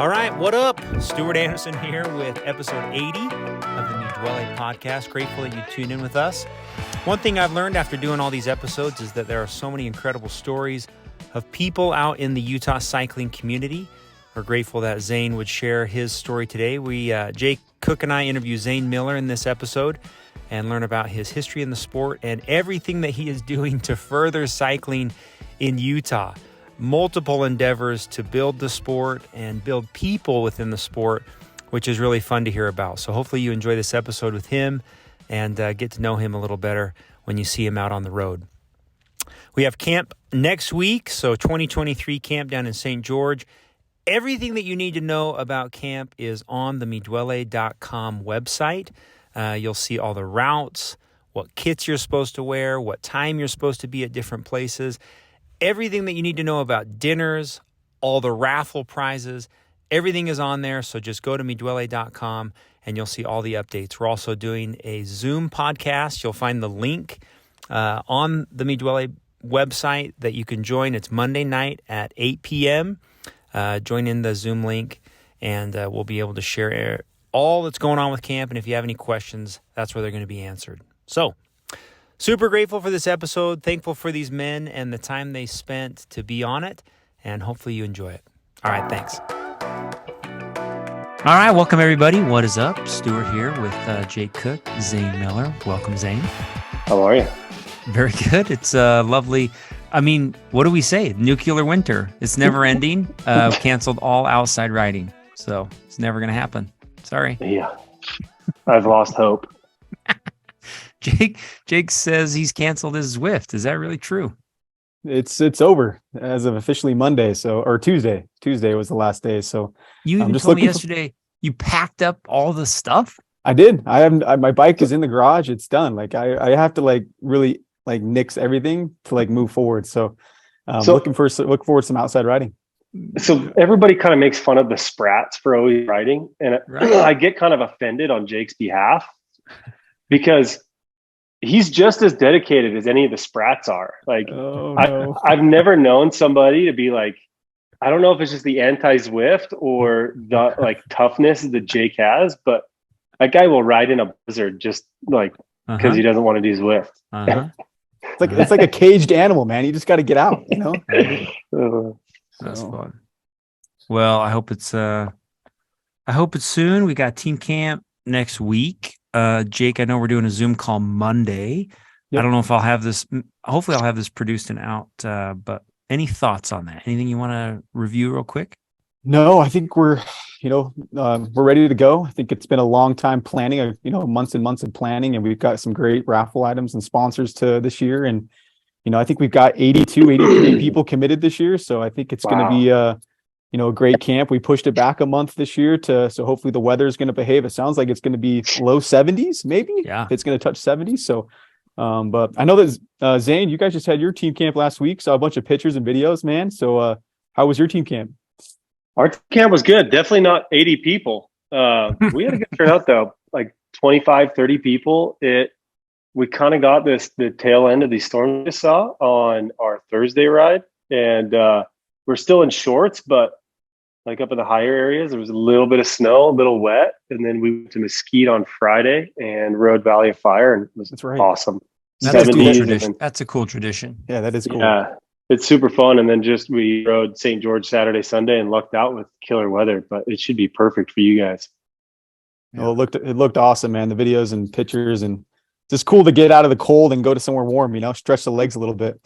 All right, what up? Stuart Anderson here with episode 80 of the new Duole podcast. Grateful that you tuned in with us. One thing I've learned after doing all these episodes is that there are so many incredible stories of people out in the Utah cycling community. We're grateful that Zane would share his story today. Jake Cook and I interview Zane Miller in this episode and learn about his history in the sport and everything that he is doing to further cycling in Utah. Multiple endeavors to build the sport and build people within the sport, which is really fun to hear about. So hopefully you enjoy this episode with him and get to know him a little better when you see him out on the road. We have camp next week, so 2023 camp down in St. George. Everything that you need to know about camp is on the meduole.com website. You'll see all the routes, what kits you're supposed to wear, what time you're supposed to be at different places. Everything that you need to know about dinners, all the raffle prizes, everything is on there. So just go to meduole.com and you'll see all the updates. We're also doing a Zoom podcast. You'll find the link on the Duole website that you can join. It's Monday night at 8 p.m. Join in the Zoom link and we'll be able to share all that's going on with camp. And if you have any questions, that's where they're going to be answered. So, super grateful for this episode, thankful for these men and the time they spent to be on it, and hopefully you enjoy it. All right, thanks. All right, welcome everybody. What is up? Stuart here with Jake Cook, Zane Miller. Welcome, Zane. How are you? Very good. It's lovely. I mean, what do we say? Nuclear winter. It's never ending. Canceled all outside riding, so it's never going to happen. Sorry. Yeah, I've lost hope. Jake says he's canceled his Zwift. Is that really true? It's over as of officially Monday, or Tuesday. Tuesday was the last day. So you even told me yesterday you packed up all the stuff. I did. My bike is in the garage. It's done. Like I have to really nix everything to move forward. So look forward to some outside riding. So everybody kind of makes fun of the Sprats for always riding, and right. I get kind of offended on Jake's behalf because he's just as dedicated as any of the Sprats are. I've never known somebody to be like, I don't know if it's just the anti-Zwift or the toughness that Jake has, but that guy will ride in a blizzard just because he doesn't want to do Zwift. It's like a caged animal, man. You just got to get out, you know? That's fun. Well, I hope it's soon. We got team camp next week. Jake, I know we're doing a Zoom call Monday. Yep. I don't know if I'll have this. Hopefully I'll have this produced and out. But any thoughts on that? Anything you want to review real quick? No, I think we're ready to go. I think it's been a long time planning, months and months of planning, and we've got some great raffle items and sponsors to this year. And, I think we've got 83 people committed this year. So I think it's going to be a great camp. We pushed it back a month this year so hopefully the weather is going to behave. It sounds like it's going to be low 70s, maybe. Yeah. It's going to touch 70s. So, but I know that Zane, you guys just had your team camp last week. Saw a bunch of pictures and videos, man. So, how was your team camp? Our camp was good. Definitely not 80 people. We had a good turnout though, 25, 30 people. We kind of got the tail end of these storms we saw on our Thursday ride, and we're still in shorts, but up in the higher areas, there was a little bit of snow, a little wet, and then we went to Mesquite on Friday and rode Valley of Fire, and it was awesome. That's a cool tradition. That's a cool tradition. Yeah, that is cool. Yeah, it's super fun. And then we rode St. George Saturday, Sunday, and lucked out with killer weather, but it should be perfect for you guys. Yeah. Well, it looked awesome, man. The videos and pictures, and just cool to get out of the cold and go to somewhere warm, stretch the legs a little bit.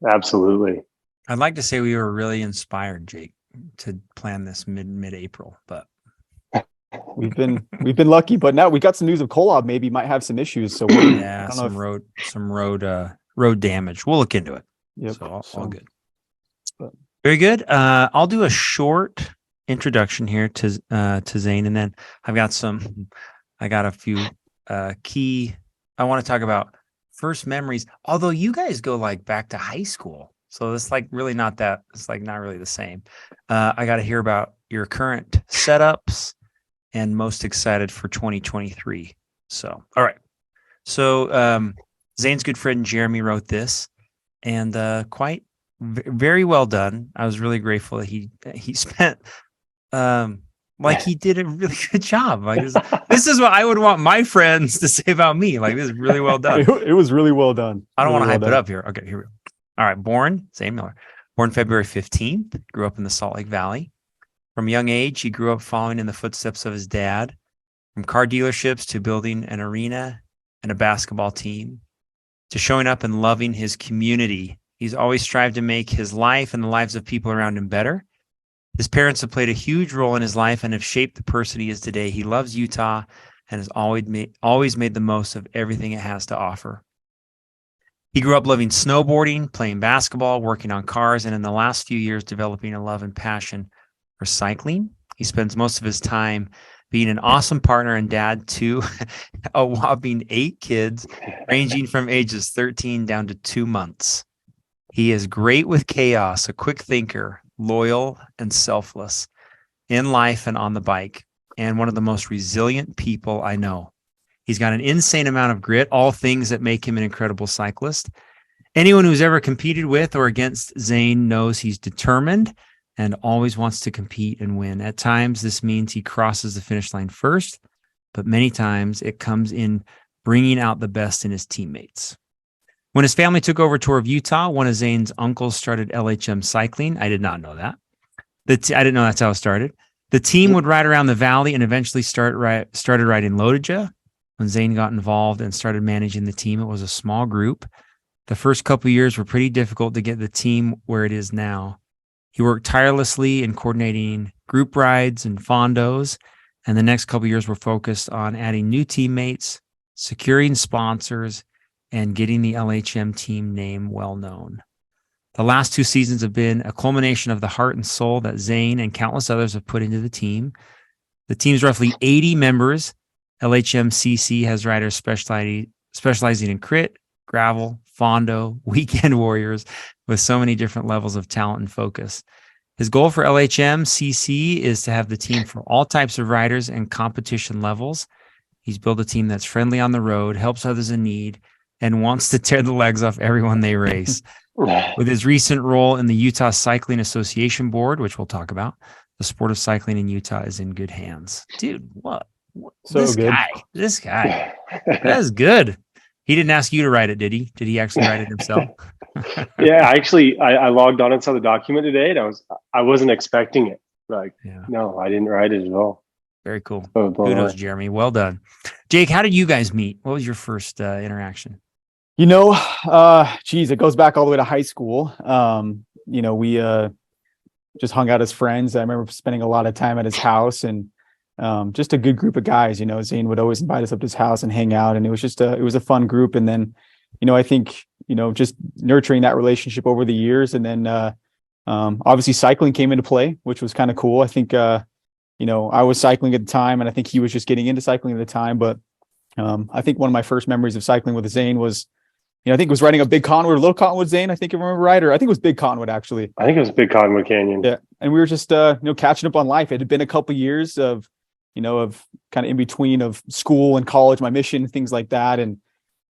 Absolutely. I'd like to say we were really inspired, Jake, to plan this mid-April, but we've been lucky. But now we got some news of Kolob maybe might have some issues. So some road damage. We'll look into it. Yep. So all good. Very good. I'll do a short introduction here to Zane, and then I got a few key. I want to talk about first memories. Although you guys go back to high school. So it's really not that, it's not really the same. I got to hear about your current setups and most excited for 2023. So, all right. So Zane's good friend Jeremy wrote this, and very well done. I was really grateful that he spent Like he did a really good job. Like this is what I would want my friends to say about me. Like this is really well done. It was really well done. I don't Really want to well hype it done. up here. Okay, here we go. All right, born Zane Miller. Born February 15th, grew up in the Salt Lake Valley. From a young age, he grew up following in the footsteps of his dad. From car dealerships to building an arena and a basketball team to showing up and loving his community. He's always strived to make his life and the lives of people around him better. His parents have played a huge role in his life and have shaped the person he is today. He loves Utah and has always made the most of everything it has to offer. He grew up loving snowboarding, playing basketball, working on cars, and in the last few years, developing a love and passion for cycling. He spends most of his time being an awesome partner and dad to a whopping 8 kids, ranging from ages 13 down to 2 months. He is great with chaos, a quick thinker, loyal and selfless in life and on the bike, and one of the most resilient people I know. He's got an insane amount of grit, all things that make him an incredible cyclist. Anyone who's ever competed with or against Zane knows he's determined and always wants to compete and win. At times, this means he crosses the finish line first, but many times it comes in bringing out the best in his teammates. When his family took over a tour of Utah, one of Zane's uncles started LHM cycling. I did not know that. I didn't know that's how it started. The team would ride around the valley and eventually started riding Lodija. When Zane got involved and started managing the team, it was a small group. The first couple of years were pretty difficult to get the team where it is now. He worked tirelessly in coordinating group rides and fondos, and the next couple of years were focused on adding new teammates, securing sponsors, and getting the LHM team name well known. The last 2 seasons have been a culmination of the heart and soul that Zane and countless others have put into the team. The team's roughly 80 members. LHMCC has riders specializing in crit, gravel, fondo, weekend warriors with so many different levels of talent and focus. His goal for LHMCC is to have the team for all types of riders and competition levels. He's built a team that's friendly on the road, helps others in need, and wants to tear the legs off everyone they race. With his recent role in the Utah Cycling Association Board, which we'll talk about, the sport of cycling in Utah is in good hands. Dude, what? So this good. guy, that is good. He didn't ask you to write it, did he? Did he actually write it himself? Yeah, actually, I logged on and saw the document today, and I wasn't expecting it. Like, Yeah. no, I didn't write it at all. Very cool. So, Kudos, Jeremy. Well done. Jake, how did you guys meet? What was your first interaction? It goes back all the way to high school. We just hung out as friends. I remember spending a lot of time at his house, and just a good group of guys. Zane would always invite us up to his house and hang out, and it was a fun group. And then, I think, just nurturing that relationship over the years, and then obviously cycling came into play, which was kind of cool. I think I was cycling at the time, and I think he was just getting into cycling at the time. But I think one of my first memories of cycling with Zane was, I think it was riding a big Cottonwood, Little Cottonwood, Zane. I think you remember, right? Or I think it was Big Cottonwood, actually. I think it was Big Cottonwood Canyon. Yeah, and we were just catching up on life. It had been a couple years of kind of in between of school and college, my mission, things like that, and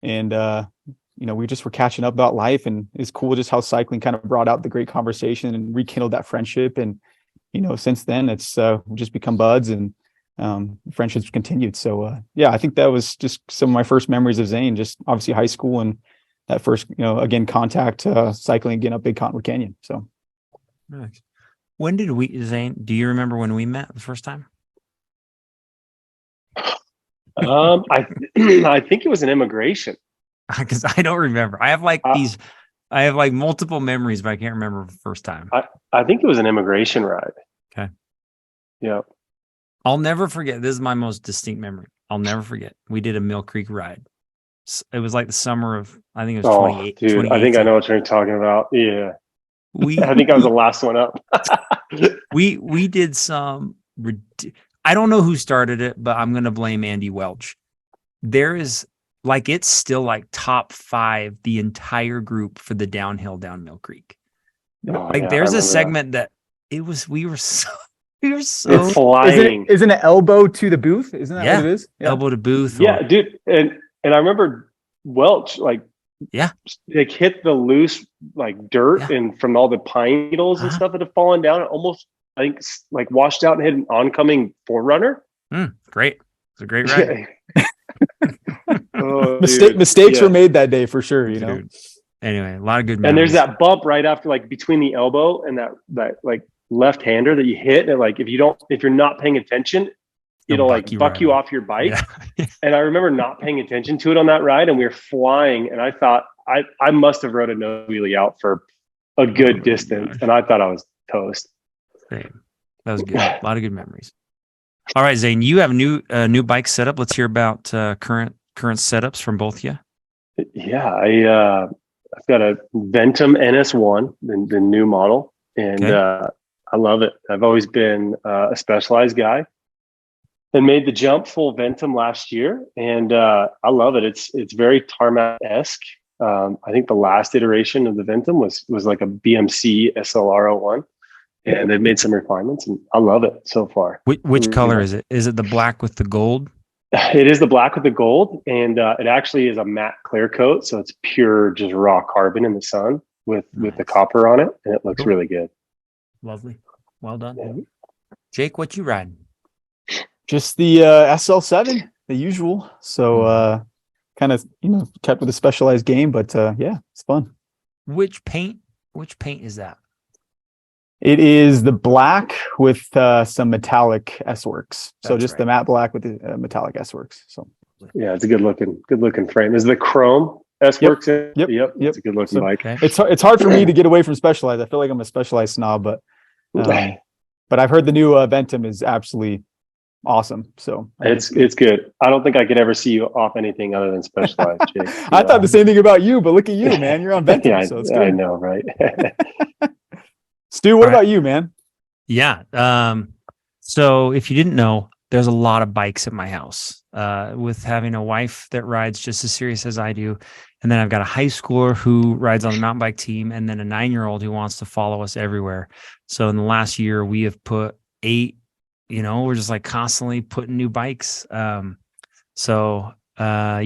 we just were catching up about life. And it's cool just how cycling kind of brought out the great conversation and rekindled that friendship. And since then it's we've just become buds, and friendships continued. So I think that was just some of my first memories of Zane, just obviously high school, and that first again contact cycling again up Big Cottonwood Canyon. So nice. When did Zane, do you remember when we met the first time? I think it was an immigration. Because I don't remember. I have like multiple memories, but I can't remember the first time. I think it was an immigration ride. Okay. Yeah. I'll never forget. This is my most distinct memory. I'll never forget. We did a Mill Creek ride. It was like the summer of, I think it was 28. Dude, I think I know what you're talking about. Yeah. I think I was the last one up. we did some, I don't know who started it, but I'm going to blame Andy Welch. There is it's still like top 5, the entire group for the downhill down Mill Creek. There's a segment that we were so it's flying. Isn't it elbow to the booth? Isn't that what it is? Yeah. Elbow to booth. Yeah, dude. And I remember Welch, hit the loose dirt and from all the pine needles and stuff that had fallen down. It almost I think like washed out and hit an oncoming forerunner. Great. It's a great ride. Oh, Mistakes were made that day for sure, you know. Anyway, a lot of good memories. And there's that bump right after, like between the elbow and that like left hander that you hit, and like if you're not paying attention, it'll like buck you off your bike. Yeah. And I remember not paying attention to it on that ride, and we were flying, and I thought I must have rode a no wheelie out for a good distance, and I thought I was toast. Same. That was good. A lot of good memories. All right, Zane, you have a new bike setup. Let's hear about current setups from both of you. Yeah, I've got a Ventum NS1, the new model, and I love it. I've always been a Specialized guy, and made the jump full Ventum last year, and I love it. It's very tarmac-esque. I think the last iteration of the Ventum was like a BMC SLR01, and they've made some refinements, and I love it so far. Which color is it? Is it the black with the gold? It is the black with the gold, and it actually is a matte clear coat, so it's pure, just raw carbon in the sun with the copper on it, and it looks really good. Lovely, well done. Yeah. Jake, what you riding? Just the SL7, the usual. So kind of kept with a Specialized game, but yeah, it's fun. Which paint is that? It is the black with some metallic S-Works. So just the matte black with the metallic S-Works. So yeah, it's a good looking frame. Is the chrome S-Works? Yep. It's a good looking bike. Okay. It's hard for me to get away from Specialized. I feel like I'm a Specialized snob, but I've heard the new Ventum is absolutely awesome. So it's good. I don't think I could ever see you off anything other than Specialized, Jake. I thought the same thing about you, but look at you, man. You're on Ventum. Yeah, so it's good. I know, right? Stu, what about you, man? Yeah. So if you didn't know, there's a lot of bikes at my house. With having a wife that rides just as serious as I do, and then I've got a high schooler who rides on the mountain bike team, and then a 9-year-old who wants to follow us everywhere. So in the last year, we have put 8. We're just like constantly putting new bikes. Yeah, I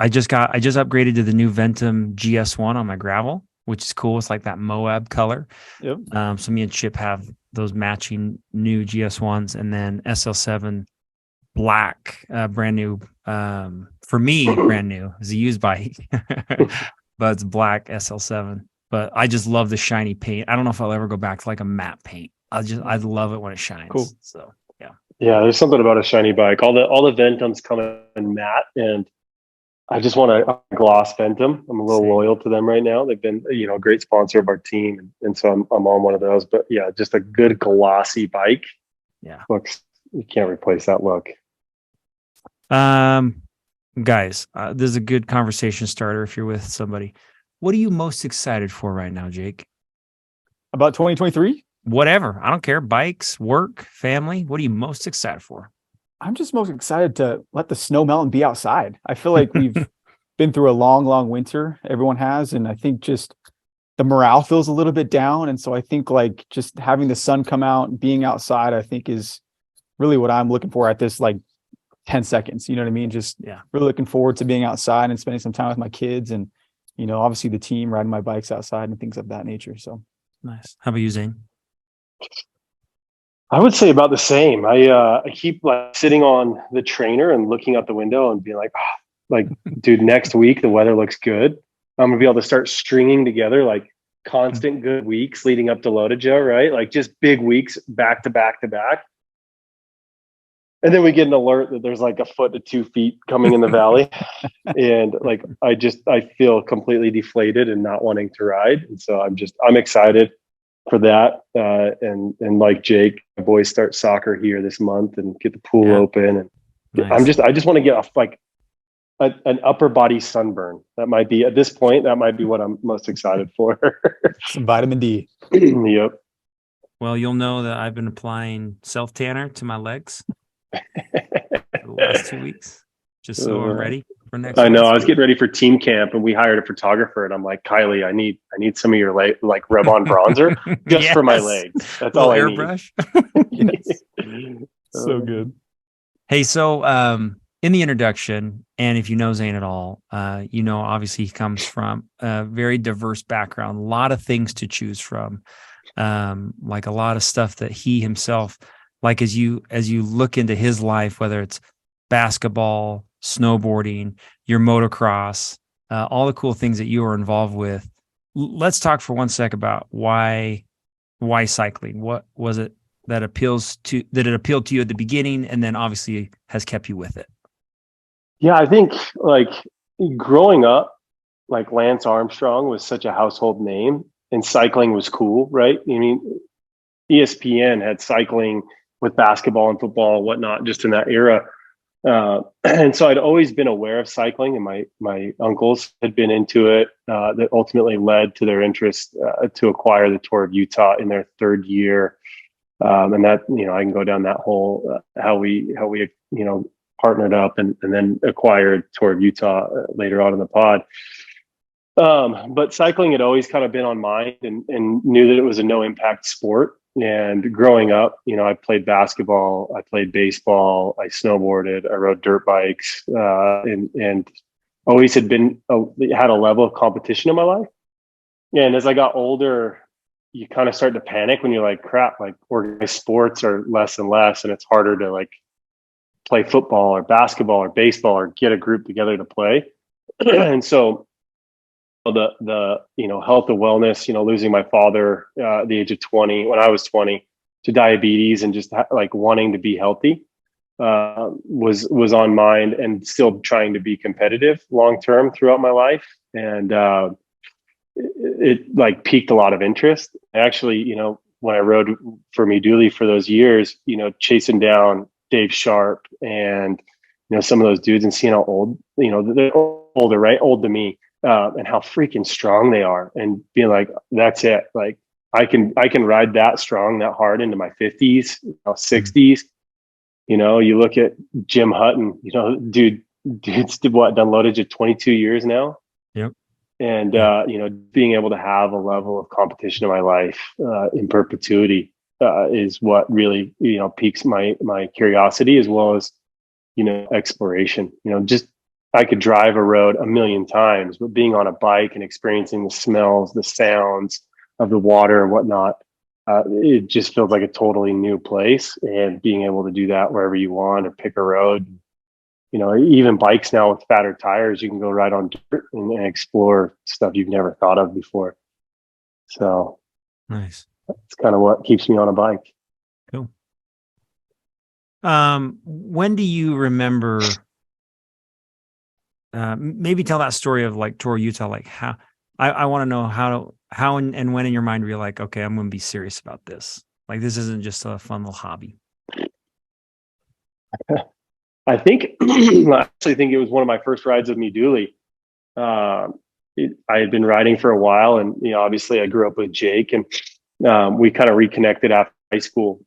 just upgraded to the new Ventum GS1 on my gravel, which is cool. It's like that Moab color. Yep. So me and Chip have those matching new GS1s, and then SL7 black, brand new. For me, brand new. It's a used bike, but it's black SL7. But I just love the shiny paint. I don't know if I'll ever go back to like a matte paint. I love it when it shines. Cool. So yeah. Yeah, there's something about a shiny bike. All the Ventums come in matte, and I just want a gloss Ventum. I'm a little loyal to them right now. They've been, a great sponsor of our team, and so I'm on one of those. But yeah, just a good glossy bike. Yeah, you can't replace that look. Guys, this is a good conversation starter if you're with somebody. What are you most excited for right now, Jake? About 2023? Whatever. I don't care. Bikes, work, family. What are you most excited for? I'm just most excited to let the snow melt and be outside. I feel like we've been through a long, long winter. Everyone has. And I think just the morale feels a little bit down. And so I think like just having the sun come out and being outside, I think is really what I'm looking for at this like 10 seconds. You know what I mean? Just really looking forward to being outside and spending some time with my kids and, obviously the team, riding my bikes outside and things of that nature. So nice. How about you, Zane? I would say about the same. I keep like sitting on the trainer and looking out the window and being like, dude, next week the weather looks good. I'm gonna be able to start stringing together like constant good weeks leading up to Lotaja, right? Like just big weeks back to back to back. And then we get an alert that there's like 1 foot to 2 feet coming in the valley. And like, I feel completely deflated and not wanting to ride. And so I'm excited for that. And like Jake, my boys start soccer here this month and get the pool open. And nice. I just want to get off like an upper body sunburn. That might be at this point, that might be what I'm most excited for. Some vitamin D. Yep. Well, you'll know that I've been applying self tanner to my legs for the last 2 weeks, just so I'm ready for next. I know. I was getting ready for team camp, and we hired a photographer, and I'm like, Kylie, I need some of your like rub on bronzer just for my legs. That's all I airbrush. need. So good. Hey, so in the introduction, and if you know Zane at all, obviously he comes from a very diverse background, a lot of things to choose from. like a lot of stuff that he himself, like as you look into his life, whether it's basketball, snowboarding, your motocross, all the cool things that you are involved with. Let's talk for one sec about why cycling. What was it that it appealed to you at the beginning, and then obviously has kept you with it? Yeah, I think like growing up, like Lance Armstrong was such a household name and cycling was cool, right? I mean, ESPN had cycling with basketball and football and whatnot just in that era. And so I'd always been aware of cycling, and my uncles had been into it. That ultimately led to their interest to acquire the Tour of Utah in their third year. And that, I can go down that whole how we partnered up and then acquired Tour of Utah later on in the pod. But cycling had always kind of been on mind, and knew that it was a no impact sport. And growing up, I played basketball, I played baseball, I snowboarded, I rode dirt bikes, and always had had a level of competition in my life. And as I got older, you kind of start to panic when you're like, crap, like organized sports are less and less, and it's harder to like play football or basketball or baseball or get a group together to play. And so the health and wellness, losing my father at the age of 20 when I was 20 to diabetes, and just like wanting to be healthy was on mind, and still trying to be competitive long term throughout my life. And it like piqued a lot of interest. Actually, when I rode for Duole for those years, chasing down Dave Sharp and some of those dudes, and seeing how old, they're older, right? Old to me. And how freaking strong they are, and being like, that's it. Like I can ride that strong, that hard into my 50s, 60s. You look at Jim Hutton, dude's done loadage at 22 years now. Yep. And, being able to have a level of competition in my life in perpetuity is what really, piques my curiosity, as well as, exploration. Just I could drive a road a million times, but being on a bike and experiencing the smells, the sounds of the water and whatnot, it just feels like a totally new place. And being able to do that wherever you want, or pick a road, even bikes now with fatter tires, you can go ride on dirt and explore stuff you've never thought of before. So nice. That's kind of what keeps me on a bike. Cool. When do you remember? Maybe tell that story of like Tour Utah. Like how I want to know how and when in your mind were you like, okay, I'm going to be serious about this. Like this isn't just a fun little hobby. I actually think it was one of my first rides with Duole. I had been riding for a while, and obviously I grew up with Jake, and we kind of reconnected after high school.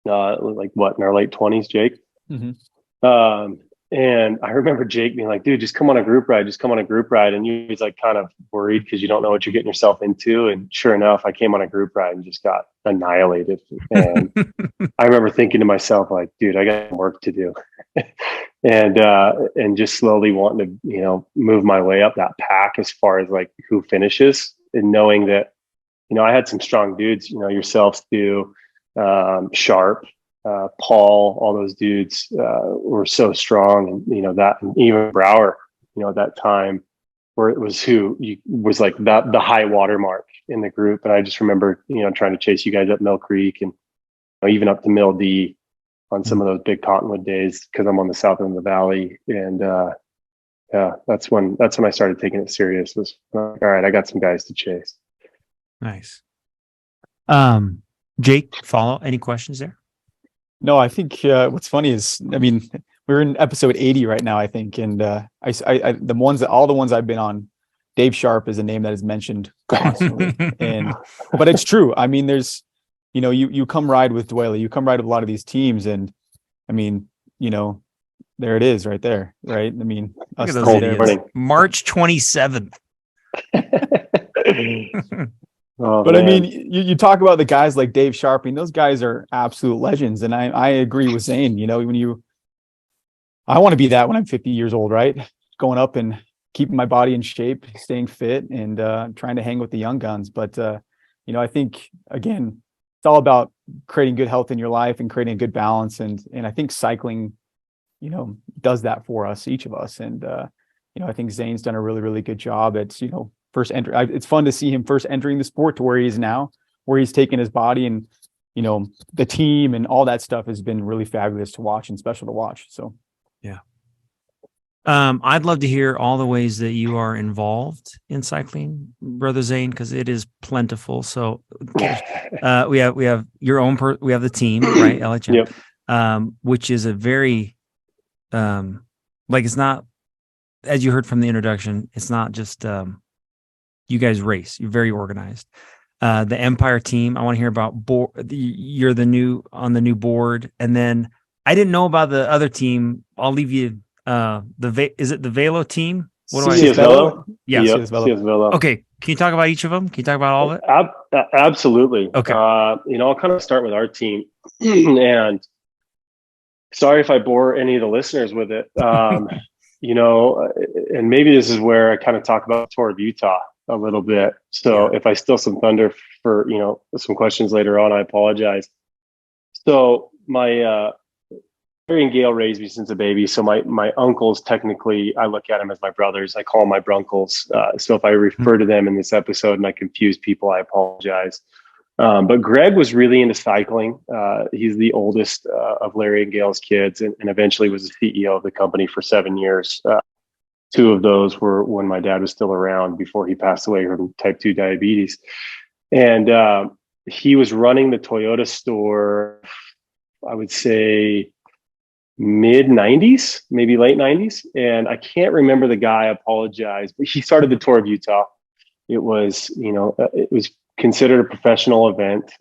Like what, in our late 20s, Jake? Mm-hmm. And I remember Jake being like, dude, just come on a group ride. And you was like kind of worried because you don't know what you're getting yourself into. And sure enough, I came on a group ride and just got annihilated. And I remember thinking to myself, like, dude, I got work to do. and just slowly wanting to, move my way up that pack as far as like who finishes, and knowing that, I had some strong dudes, yourself, Stu, Sharp, Paul, all those dudes were so strong, and that, and even Brower, at that time, where it was was like the high water mark in the group. And I just remember, trying to chase you guys up Mill Creek, and even up to Mill D on some of those big cottonwood days, because I'm on the south end of the valley. And that's when I started taking it serious. Was all right, I got some guys to chase. Nice. Jake, follow any questions there? No, I think what's funny is, we're in episode 80 right now, I think. And all the ones I've been on, Dave Sharp is a name that is mentioned constantly. But it's true. There's, you come ride with Duole, you come ride with a lot of these teams, and there it is right there. Right. Look at those idiots. March 27th. Oh, but man. You talk about the guys like Dave Sharp, those guys are absolute legends. And I agree with Zane, I want to be that when I'm 50 years old, right? Going up and keeping my body in shape, staying fit, and trying to hang with the young guns. But I think, again, it's all about creating good health in your life and creating a good balance. And I think cycling, does that for us, each of us. And, I think Zane's done a really, really good job at, first enter. It's fun to see him first entering the sport to where he is now, where he's taken his body, and, the team and all that stuff has been really fabulous to watch and special to watch. So, yeah. I'd love to hear all the ways that you are involved in cycling, Brother Zane, because it is plentiful. So we have your own we have the team, right? LHM, Yep. Which is a very it's not, as you heard from the introduction, it's not just you guys race. You're very organized. The Empire team, I want to hear about you're on the new board, and then I didn't know about the other team. I'll leave you. Is it the Velo team? What do I? CS Velo? Yeah, yep. CS Velo. CS Velo. Okay, can you talk about each of them? Can you talk about all of it? Absolutely. Okay. I'll kind of start with our team, and sorry if I bore any of the listeners with it. And maybe this is where I kind of talk about the Tour of Utah a little bit. So if I steal some thunder for, some questions later on, I apologize. So my Larry and Gail raised me since a baby. So my uncles, technically, I look at them as my brothers. I call them my bruncles. So if I refer to them in this episode and I confuse people, I apologize. But Greg was really into cycling. He's the oldest of Larry and Gail's kids, and eventually was the CEO of the company for 7 years. Two of those were when my dad was still around before he passed away from type 2 diabetes. And he was running the Toyota store, I would say mid 90s, maybe late 90s. And I can't remember the guy, I apologize, but he started the Tour of Utah. It was, it was considered a professional event.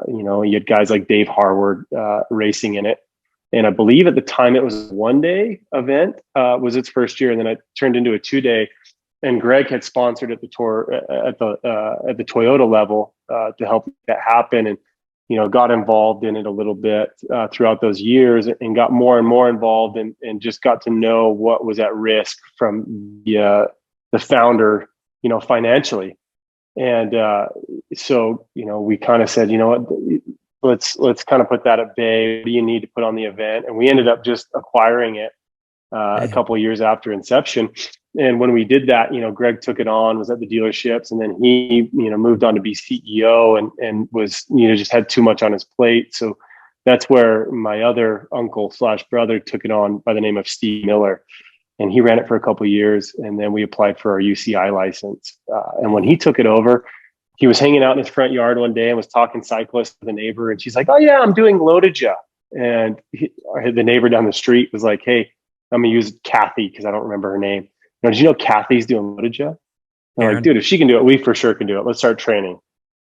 You had guys like Dave Harward racing in it. And I believe at the time it was a 1-day event, was its first year. And then it turned into a 2-day. And Greg had sponsored at the tour at the Toyota level to help that happen. And, got involved in it a little bit throughout those years, and got more and more involved, and just got to know what was at risk from the founder, financially. And so, we kind of said, let's kind of put that at bay. What do you need to put on the event? And we ended up just acquiring it a couple of years after inception. And when we did that, Greg took it on, was at the dealerships, and then he, moved on to be CEO, and was, just had too much on his plate. So that's where my other uncle / brother took it on by the name of Zane Miller. And he ran it for a couple of years, and then we applied for our UCI license. And when he took it over, he was hanging out in his front yard one day and was talking cyclist with a neighbor. And she's like, "Oh yeah, I'm doing Loadija." And the neighbor down the street was like, "Hey, I'm going to use Kathy," because I don't remember her name. "Did you know Kathy's doing Loadija?" I'm like, "Dude, if she can do it, we for sure can do it. Let's start training."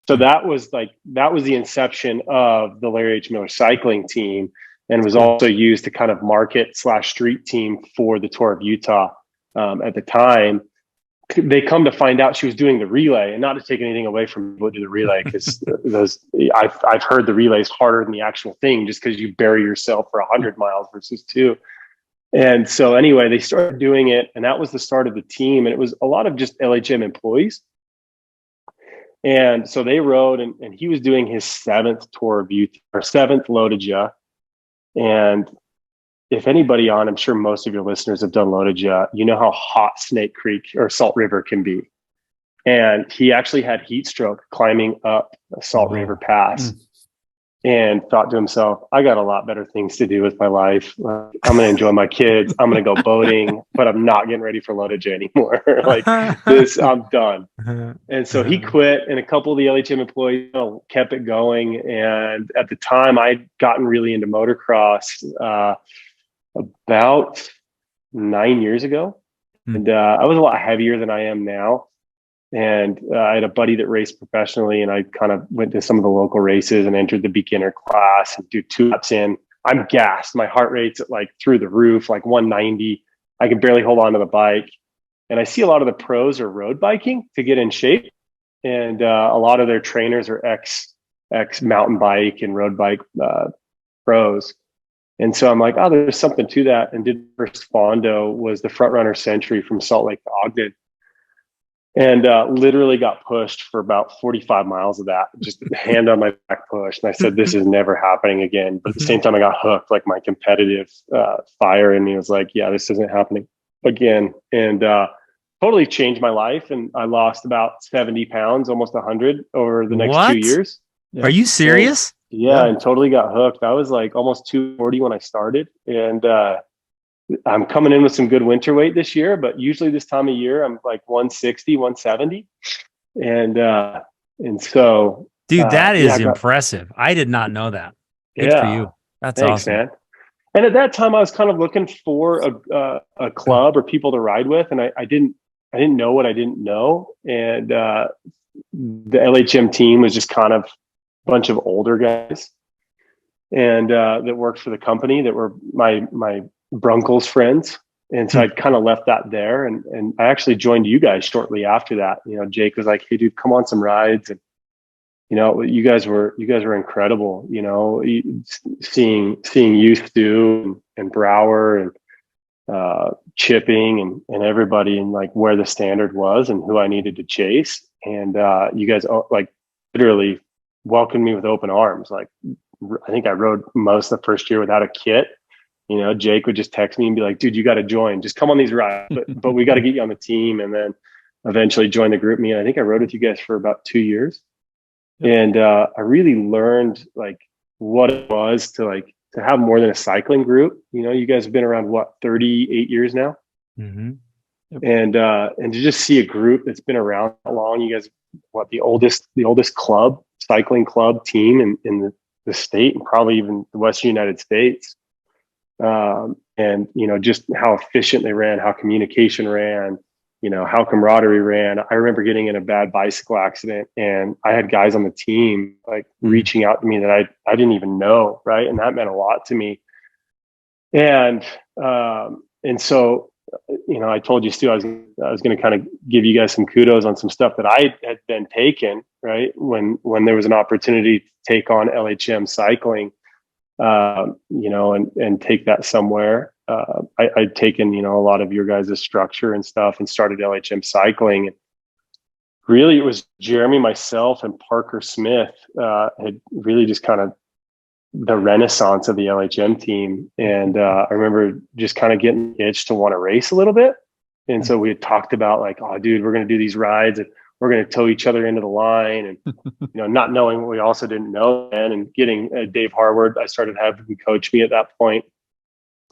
So that was the inception of the Larry H. Miller cycling team, and was also used to kind of market / street team for the Tour of Utah. At the time, they come to find out she was doing the relay, and not to take anything away from people who do the relay, because I've heard the relay is harder than the actual thing, just because you bury yourself for 100 miles versus 2. And so anyway, they started doing it, and that was the start of the team. And it was a lot of just LHM employees. And so they rode, and he was doing his 7th Tour of Utah, or 7th Loadija. And if anybody on, I'm sure most of your listeners have done Loadija, you know how hot Snake Creek or Salt River can be. And he actually had heat stroke climbing up Salt River Pass. And thought to himself, I got a lot better things to do with my life. I'm going to enjoy my kids. I'm going to go boating, but I'm not getting ready for Loadija anymore. I'm done. And so he quit, and a couple of the LHM employees kept it going. And at the time, I'd gotten really into motocross about 9 years ago. And I was a lot heavier than I am now. And I had a buddy that raced professionally, and I kind of went to some of the local races and entered the beginner class and do 2 laps in. I'm gassed. My heart rate's at through the roof, 190. I can barely hold on to the bike. And I see a lot of the pros are road biking to get in shape. And a lot of their trainers are ex mountain bike and road bike pros. And so I'm like, oh, there's something to that. And did first Fondo was the front runner century from Salt Lake to Ogden. and literally got pushed for about 45 miles of that, just hand on my back push. And I said, this is never happening again. But at the same time, I got hooked. Like my competitive fire in me was like, yeah, this isn't happening again. And totally changed my life. And I lost about 70 pounds, almost 100 over the next 2 years. Yeah. Are you serious? Yeah, and totally got hooked. I was like almost 240 when I started. And I'm coming in with some good winter weight this year, but usually this time of year, I'm like 160, 170. And so, dude, that is impressive. I did not know that. Good for you. That's thanks, awesome, man. And at that time I was kind of looking for a club or people to ride with. And I didn't know what I didn't know. And the LHM team was just kind of a bunch of older guys and that worked for the company that were my Brunkle's friends. And so I kind of left that there. And I actually joined you guys shortly after that. You know, Jake was like, hey dude, come on some rides. And, you know, you guys were incredible, you know, seeing you, Stu and Brower and Chipping and everybody, and like where the standard was and who I needed to chase. And you guys like literally welcomed me with open arms. Like, I think I rode most of the first year without a kit. You know, Jake would just text me and be like, dude, you got to join, just come on these rides, but we got to get you on the team. And then eventually join the group. Me, I think I rode with you guys for about 2 years. And I really learned like what it was to have more than a cycling group. You know, you guys have been around 38 years now. Mm-hmm. Yep. And to just see a group that's been around that long. You guys, the oldest club, cycling club team in the state, and probably even the Western United States. And, you know, just how efficient they ran, how communication ran, you know, how camaraderie ran. I remember getting in a bad bicycle accident and I had guys on the team like reaching out to me that I didn't even know. Right. And that meant a lot to me. And so, you know, I told you, Stu, I was going to kind of give you guys some kudos on some stuff that I had been taken, right. When there was an opportunity to take on LHM cycling, you know, and take that somewhere. I'd taken, you know, a lot of your guys' structure and stuff and started LHM cycling. And really it was Jeremy, myself, and Parker Smith had really just kind of the renaissance of the LHM team. And I remember just kind of getting itched to want to race a little bit. And so we had talked about like, oh, dude, we're going to do these rides and we're going to tow each other into the line. And, you know, not knowing what we also didn't know. And getting Dave Harward, I started having him coach me at that point.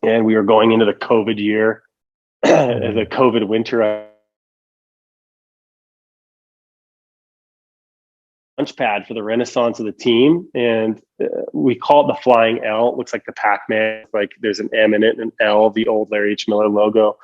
And we were going into the COVID year, the COVID winter. Launch pad for the renaissance of the team. And we call it the Flying L. It looks like the Pac-Man, like there's an M in it and an L, the old Larry H. Miller logo.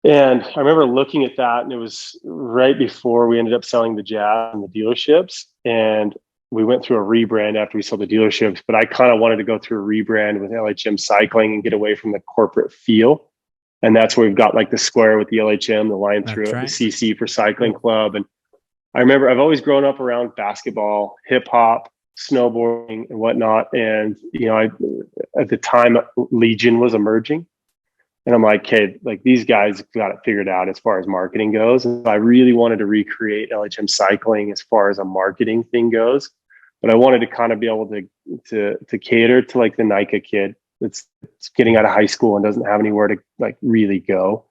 And I remember looking at that, and it was right before we ended up selling the Jazz and the dealerships. And we went through a rebrand after we sold the dealerships, but I kind of wanted to go through a rebrand with LHM cycling and get away from the corporate feel. And that's where we've got like the square with the LHM, the line through it, the CC for cycling club. And I remember I've always grown up around basketball, hip hop, snowboarding and whatnot. And, you know, at the time Legion was emerging. And I'm like, hey, like these guys got it figured out as far as marketing goes. And I really wanted to recreate LHM cycling as far as a marketing thing goes. But I wanted to kind of be able to cater to like the NICA kid that's getting out of high school and doesn't have anywhere to like really go.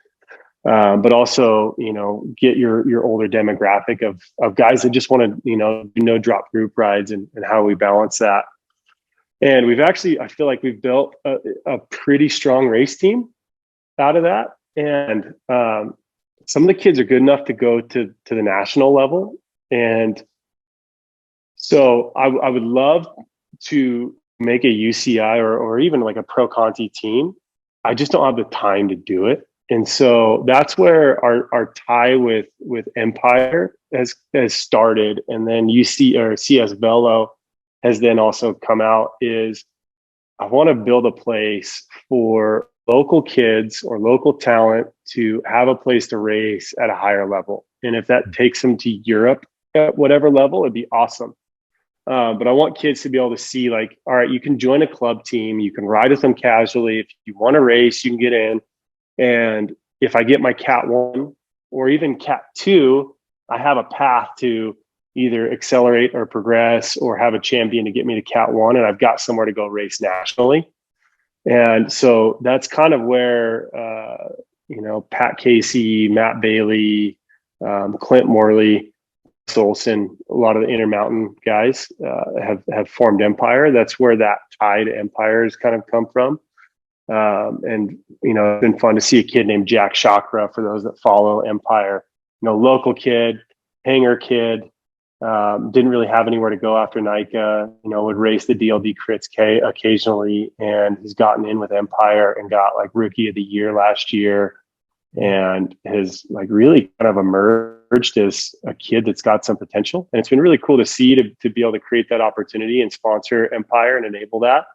But also, you know, get your older demographic of guys that just want to, you know, do no drop group rides and how we balance that. And we've actually, I feel like we've built a pretty strong race team out of that. And some of the kids are good enough to go to the national level. And so I would love to make a UCI or even like a Pro Conti team. I just don't have the time to do it. And so that's where our tie with Empire has started. And then CS Velo has then also come out is I want to build a place for local kids or local talent to have a place to race at a higher level. And if that takes them to Europe at whatever level, it'd be awesome. But I want kids to be able to see like, all right, you can join a club team. You can ride with them casually. If you want to race, you can get in. And if I get my Cat 1 or even Cat 2, I have a path to either accelerate or progress or have a champion to get me to Cat 1, and I've got somewhere to go race nationally. And so that's kind of where, Pat Casey, Matt Bailey, Clint Morley, Olson, a lot of the Intermountain guys have formed Empire. That's where that tie to Empire has kind of come from. And, it's been fun to see a kid named Jack Chakra, for those that follow Empire, local kid, hangar kid, didn't really have anywhere to go after NICA, would race the DLD crits occasionally. And he's gotten in with Empire and got like rookie of the year last year, and has like really kind of emerged as a kid that's got some potential. And it's been really cool to see, to be able to create that opportunity and sponsor Empire and enable that.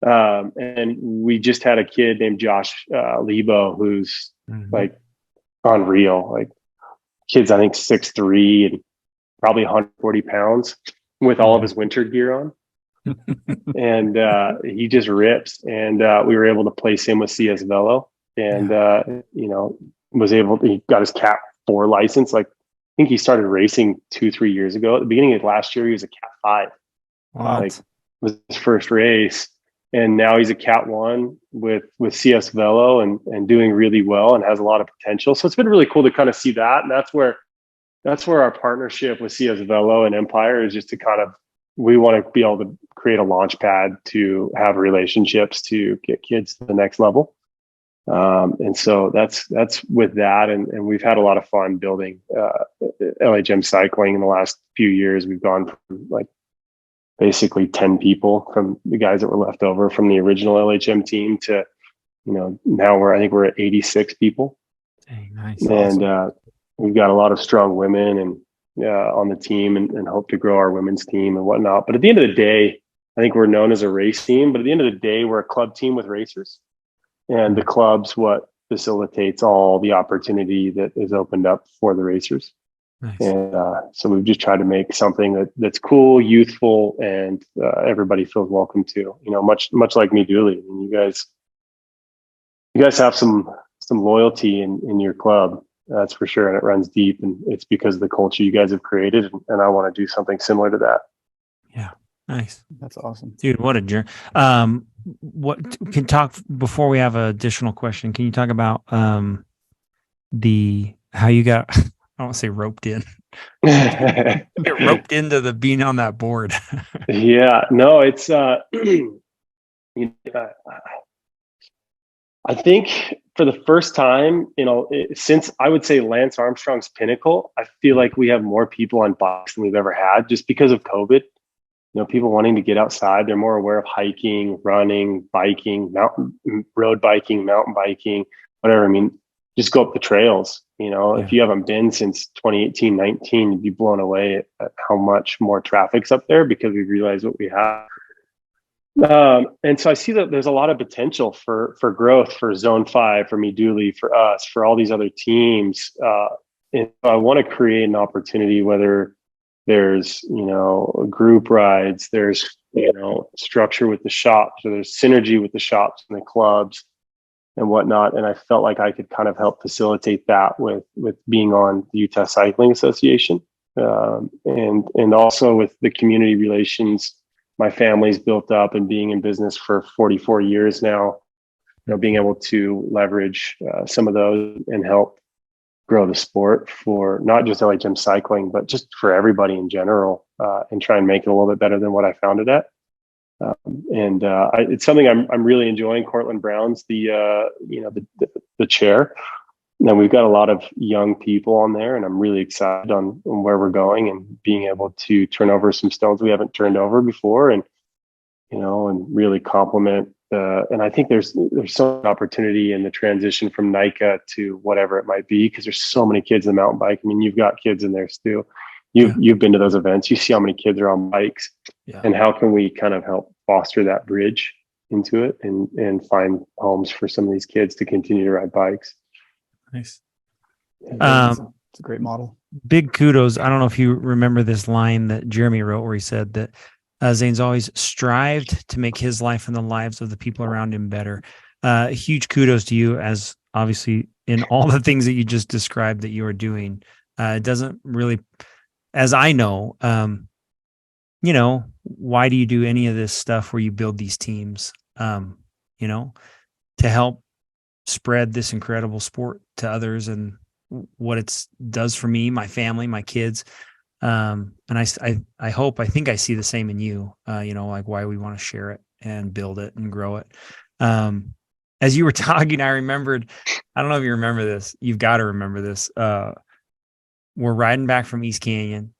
And we just had a kid named Josh Lebo, who's like unreal. Like, kid's, I think, 6'3" and probably 140 pounds with all of his winter gear on. And he just rips. And we were able to place him with CS Velo, and he got his Cat 4 license. Like, I think he started racing 2-3 years ago. At the beginning of last year, he was a Cat 5. Like, it was his first race. And now he's a Cat 1 with CS Velo and doing really well and has a lot of potential. So it's been really cool to kind of see that. And that's where our partnership with CS Velo and Empire is, just to kind of, we want to be able to create a launch pad to have relationships to get kids to the next level. And so that's with that. And we've had a lot of fun building LHM cycling in the last few years. We've gone from like basically 10 people from the guys that were left over from the original LHM team to, now I think we're at 86 people. Dang, nice. And awesome. We've got a lot of strong women and on the team, and hope to grow our women's team and whatnot. But at the end of the day, I think we're known as a race team, but at the end of the day, we're a club team with racers, and the club's what facilitates all the opportunity that is opened up for the racers. Nice. And so we've just tried to make something that's cool, youthful, and everybody feels welcome to. Much like me, Duole. I mean, you guys have some loyalty in your club, that's for sure, and it runs deep. And it's because of the culture you guys have created, and I want to do something similar to that. Yeah, nice. That's awesome, dude. What a journey. What can talk before we have an additional question? Can you talk about how you got? I don't say roped in. Get roped into the being on that board. Yeah, no, it's I think for the first time, since I would say Lance Armstrong's pinnacle, I feel like we have more people on bikes than we've ever had, just because of COVID. People wanting to get outside. They're more aware of hiking, running, biking, road biking, mountain biking, whatever. I mean, just go up the trails. If you haven't been since 2018, 19, you'd be blown away at how much more traffic's up there, because we realize what we have. And so I see that there's a lot of potential for growth for Zone 5, for me, Duole, for us, for all these other teams. And I want to create an opportunity, whether there's, group rides, there's, structure with the shops, or there's synergy with the shops and the clubs and whatnot. And I felt like I could kind of help facilitate that with being on the Utah Cycling Association, and also with the community relations my family's built up, and being in business for 44 years now, being able to leverage some of those and help grow the sport for not just LHM cycling, but just for everybody in general, and try and make it a little bit better than what I found it at. It's something I'm really enjoying. Cortland Brown's the chair, and we've got a lot of young people on there, and I'm really excited on where we're going, and being able to turn over some stones we haven't turned over before, and really complement. And I think there's some opportunity in the transition from NICA to whatever it might be, because there's so many kids in the mountain bike. I mean, you've got kids in there, Stu. You've been to those events. You see how many kids are on bikes, and how can we kind of help foster that bridge into it, and find homes for some of these kids to continue to ride bikes. Nice. It's a great model. Big kudos. I don't know if you remember this line that Jeremy wrote, where he said that Zane's always strived to make his life and the lives of the people around him better. Huge kudos to you, as obviously in all the things that you just described that you are doing. It doesn't really, as I know, why do you do any of this stuff where you build these teams, to help spread this incredible sport to others and what it does for me, my family, my kids. And I think I see the same in you, like why we want to share it and build it and grow it. As you were talking, I remembered, I don't know if you remember this, you've got to remember this. We're riding back from East Canyon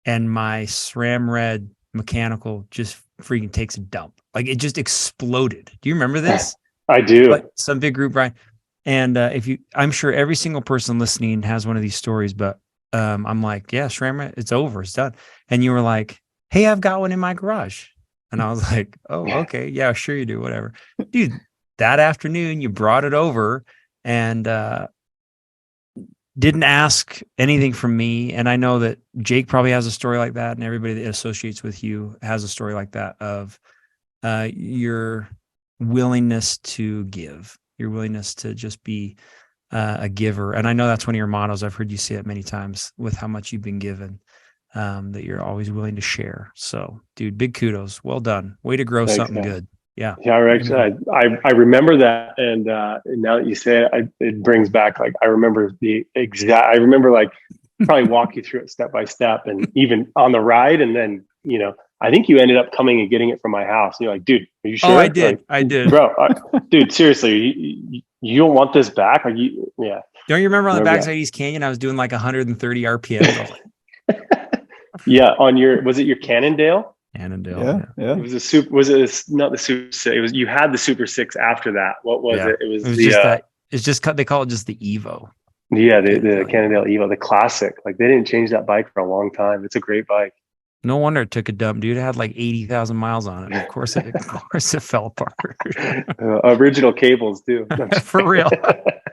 and my SRAM Red mechanical just freaking takes a dump. Like it just exploded. Do you remember this? I do. Like some big group ride. And I'm sure every single person listening has one of these stories, but I'm like, yeah, SRAM Red, it's over, it's done. And you were like, hey, I've got one in my garage. And I was like, oh, okay. Yeah, sure you do. Whatever. Dude, that afternoon you brought it over and didn't ask anything from me. And I know that Jake probably has a story like that, and everybody that associates with you has a story like that of your willingness to give, your willingness to just be a giver. And I know that's one of your mottos. I've heard you say it many times with how much you've been given, that you're always willing to share. So, dude, big kudos. Well done. Way to grow something good. Yeah. Yeah. I remember that. And now that you say it, it brings back, like, I remember like probably walk you through it step by step and even on the ride. And then, I think you ended up coming and getting it from my house. And you're like, dude, are you sure? Oh, I did. Like, I did. Bro, dude, seriously, you don't want this back? Are you? Yeah. Don't you remember on the backside of East Canyon, I was doing like 130 RPM. Yeah. Was it your Cannondale? Yeah. It was not the Super 6. It was, you had the Super 6 after that. What was it? It was they call it just the Evo. Yeah, the Cannondale Evo, the classic. Like they didn't change that bike for a long time. It's a great bike. No wonder it took a dump, dude. It had like 80,000 miles on it. Of course it fell apart. Original cables too. For real.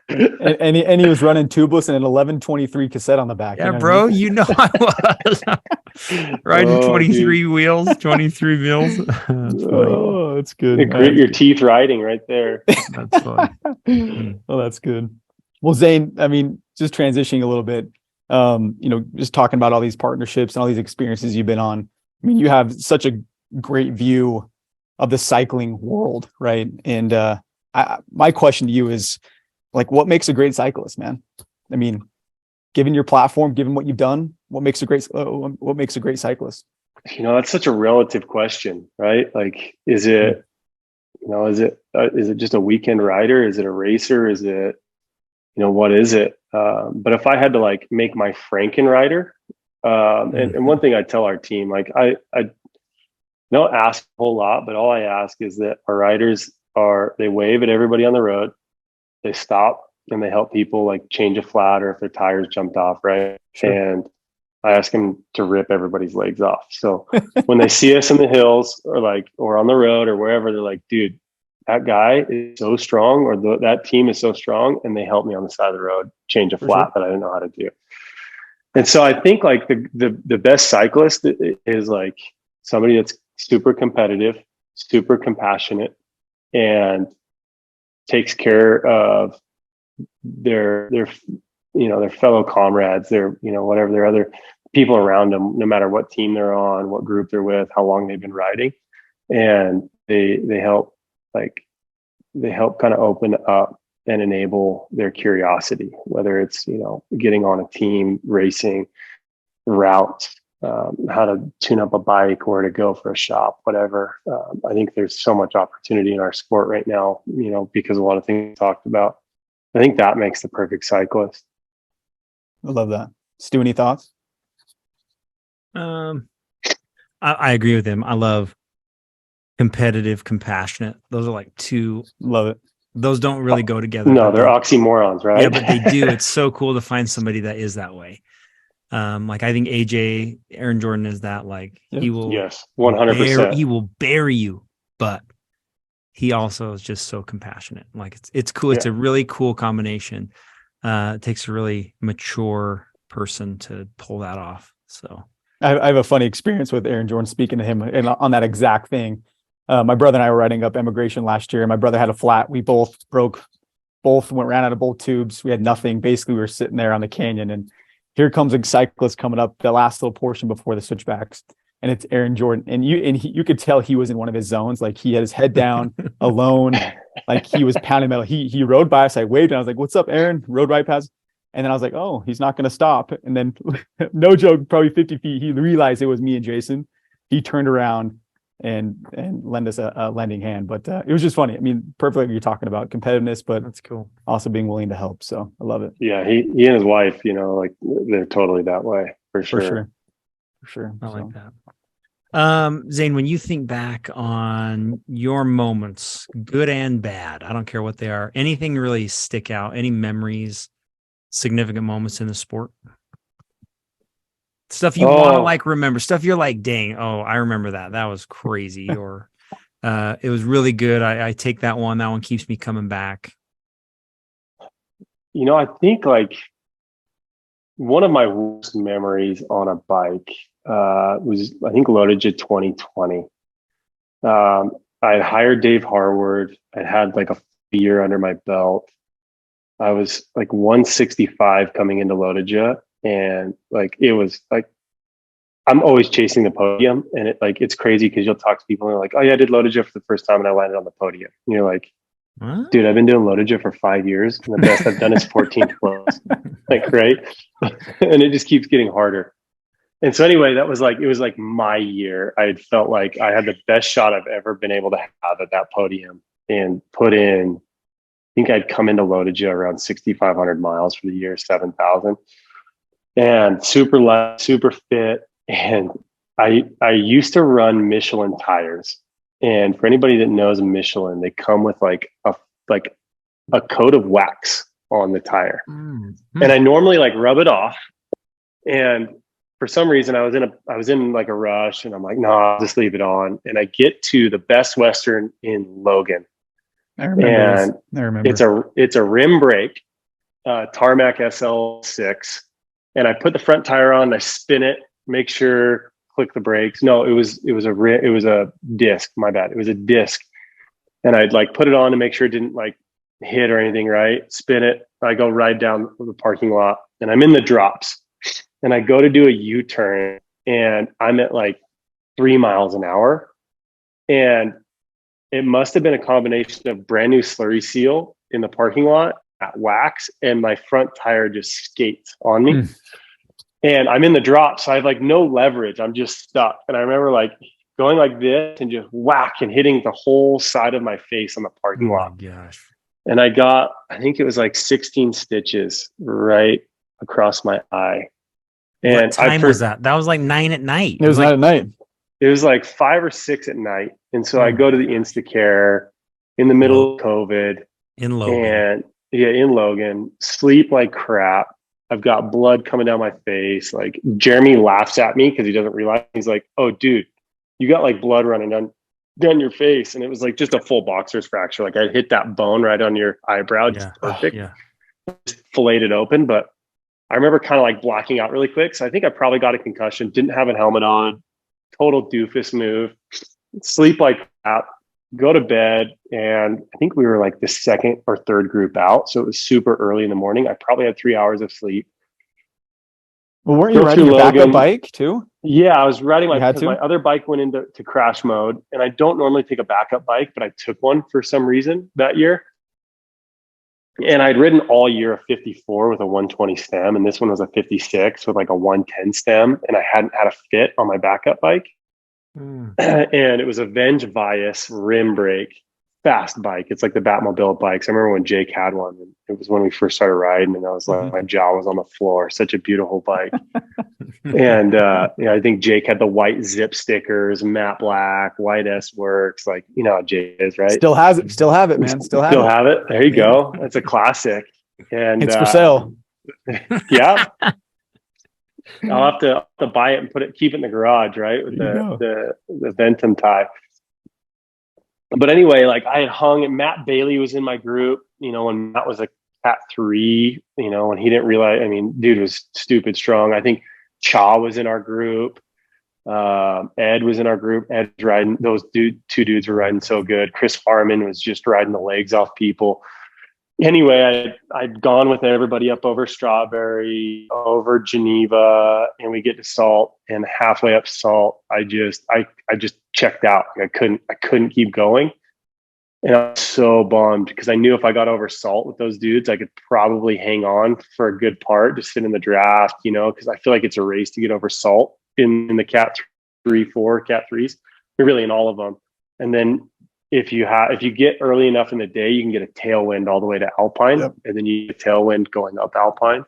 and he was running tubeless and an 1123 cassette on the back. Yeah, bro. I was riding 23 wheels, 23 wheels. That's funny. Oh, that's good. You grit your teeth riding right there. That's funny. Oh, that's good. Well, Zane, I mean, just transitioning a little bit, just talking about all these partnerships and all these experiences you've been on. I mean, you have such a great view of the cycling world, right? And my question to you is, like, what makes a great cyclist, man? I mean, given your platform, given what you've done, what makes a great cyclist? That's such a relative question, right? Like, is it just a weekend rider? Is it a racer? Is it, what is it? But if I had to like make my Franken rider, and one thing I tell our team, like I don't ask a whole lot, but all I ask is that our riders they wave at everybody on the road, they stop and they help people like change a flat or if their tires jumped off, right? Sure. And I ask them to rip everybody's legs off. So when they see us in the hills or on the road or wherever, they're like, dude, that guy is so strong, or that team is so strong, and they helped me on the side of the road change a flat that I didn't know how to do. And so I think like the best cyclist is like somebody that's super competitive, super compassionate, and takes care of their fellow comrades, whatever their other people around them, no matter what team they're on, what group they're with, how long they've been riding, and they help kind of open up and enable their curiosity, whether it's, getting on a team, racing, route, how to tune up a bike, or to go for a shop, whatever. I think there's so much opportunity in our sport right now, because a lot of things we talked about. I think that makes the perfect cyclist. I love that. Stu, any thoughts? I agree with him. I love competitive, compassionate. Those are like two. Love it. Those don't really go together. No, they're oxymorons, right? Yeah, but they do. It's so cool to find somebody that is that way. Like I think Aaron Jordan is that. Like he will, yes, 100%. He will bury you, but he also is just so compassionate. Like it's cool. Yeah. It's a really cool combination. It takes a really mature person to pull that off. So I have a funny experience with Aaron Jordan, speaking to him and on that exact thing. My brother and I were riding up Emigration last year, and my brother had a flat. We both broke ran out of both tubes. We had nothing. Basically, we were sitting there on the canyon, and here comes a cyclist coming up the last little portion before the switchbacks, and it's Aaron Jordan. And you could tell he was in one of his zones. Like, he had his head down, alone, like he was pounding metal. He rode by us. I waved, and I was like, "What's up, Aaron?" Rode right past. And then I was like, "Oh, he's not going to stop." And then, no joke, probably 50 feet, he realized it was me and Jason. He turned around and lend us a lending hand. But it was just funny. I mean, perfectly what you're talking about, competitiveness, but That's cool. Also being willing to help. So I love it. Yeah, he and his wife, like they're totally that way for sure. For sure. I like that. Zane, when you think back on your moments, good and bad, I don't care what they are, anything really stick out? Any memories, significant moments in the sport? Stuff you want to like remember, stuff you're like, dang, I remember that. That was crazy. Or it was really good. I take that one. That one keeps me coming back. I think like one of my worst memories on a bike was, I think, Lodija 2020. I had hired Dave Harward. I had like a year under my belt. I was like 165 coming into Lodija, and like it was like I'm always chasing the podium, and it's crazy because you'll talk to people and they're like, "Oh yeah, I did Lodija for the first time and I landed on the podium." And you're like, what? "Dude, I've been doing Lodija for 5 years, and the best I've done is 14 flows." Like, right? And it just keeps getting harder. And so anyway, it was like my year. I had felt like I had the best shot I've ever been able to have at that podium, and put in, I think I'd come into Lodija around 6,500 miles for the year, 7,000, and super light, super fit. And I used to run Michelin tires. And for anybody that knows Michelin, they come with like a coat of wax on the tire. Mm-hmm. And I normally like rub it off. And for some reason I was in like a rush, and I'm like, no, I'll just leave it on. And I get to the Best Western in Logan. I remember. It's a rim brake, Tarmac SL6. And I put the front tire on, and I spin it, make sure, click the brakes. No, it was a disc. My bad. It was a disc. And I'd like put it on to make sure it didn't like hit or anything, right? Spin it. I go ride down the parking lot, and I'm in the drops, and I go to do a U-turn, and I'm at like 3 miles an hour. And it must have been a combination of brand new slurry seal in the parking lot, at wax, and my front tire just skates on me. And I'm in the drop, so I have like no leverage. I'm just stuck. And I remember like going like this and just whack and hitting the whole side of my face on the parking lot. Oh my gosh. And I think it was like 16 stitches right across my eye. And what time was that? That was like 9 at night. It was 9 at night. It was like 5 or 6 at night. And so I go to the Instacare in the middle of COVID. In Logan. And in Logan, sleep like crap. I've got blood coming down my face. Like, Jeremy laughs at me because he doesn't realize. He's like, "Oh, dude, you got like blood running down your face." And it was like just a full boxer's fracture. Like, I hit that bone right on your eyebrow. Just perfect. Just filleted open. But I remember kind of like blacking out really quick. So I think I probably got a concussion, didn't have a helmet on, total doofus move, sleep like crap, go to bed. And I think we were like the second or third group out. So it was super early in the morning. I probably had 3 hours of sleep. Well, weren't you riding your backup bike too? Yeah, I was riding my other bike went into crash mode. And I don't normally take a backup bike, but I took one for some reason that year. And I'd ridden all year a 54 with a 120 stem. And this one was a 56 with like a 110 stem. And I hadn't had a fit on my backup bike. And it was a Venge Vias rim brake, fast bike. It's like the Batmobile bikes. I remember when Jake had one, and it was when we first started riding, and I was like, my jaw was on the floor. Such a beautiful bike. And I think Jake had the white zip stickers, matte black, white S Works. Like, you know how Jake is, right? Still have it, man. Still have it. There you go. That's a classic. And it's for sale. Yeah. I'll have to buy it and keep it in the garage, right? With the Ventum tie. But anyway, like I had hung, and Matt Bailey was in my group, when Matt was a Cat 3, when he didn't realize, dude was stupid strong. I think Cha was in our group. Ed was in our group. Ed's riding, those two dudes were riding so good. Chris Farman was just riding the legs off people. anyway, I'd gone with everybody up over Strawberry, over Geneva, and we get to Salt, and halfway up Salt, I just checked out. I couldn't keep going. And I was so bummed because I knew if I got over Salt with those dudes, I could probably hang on for a good part to sit in the draft, because I feel like it's a race to get over Salt in the Cat 3, 4, Cat 3s, really in all of them. And then if you get early enough in the day, you can get a tailwind all the way to Alpine, and then you get a tailwind going up Alpine.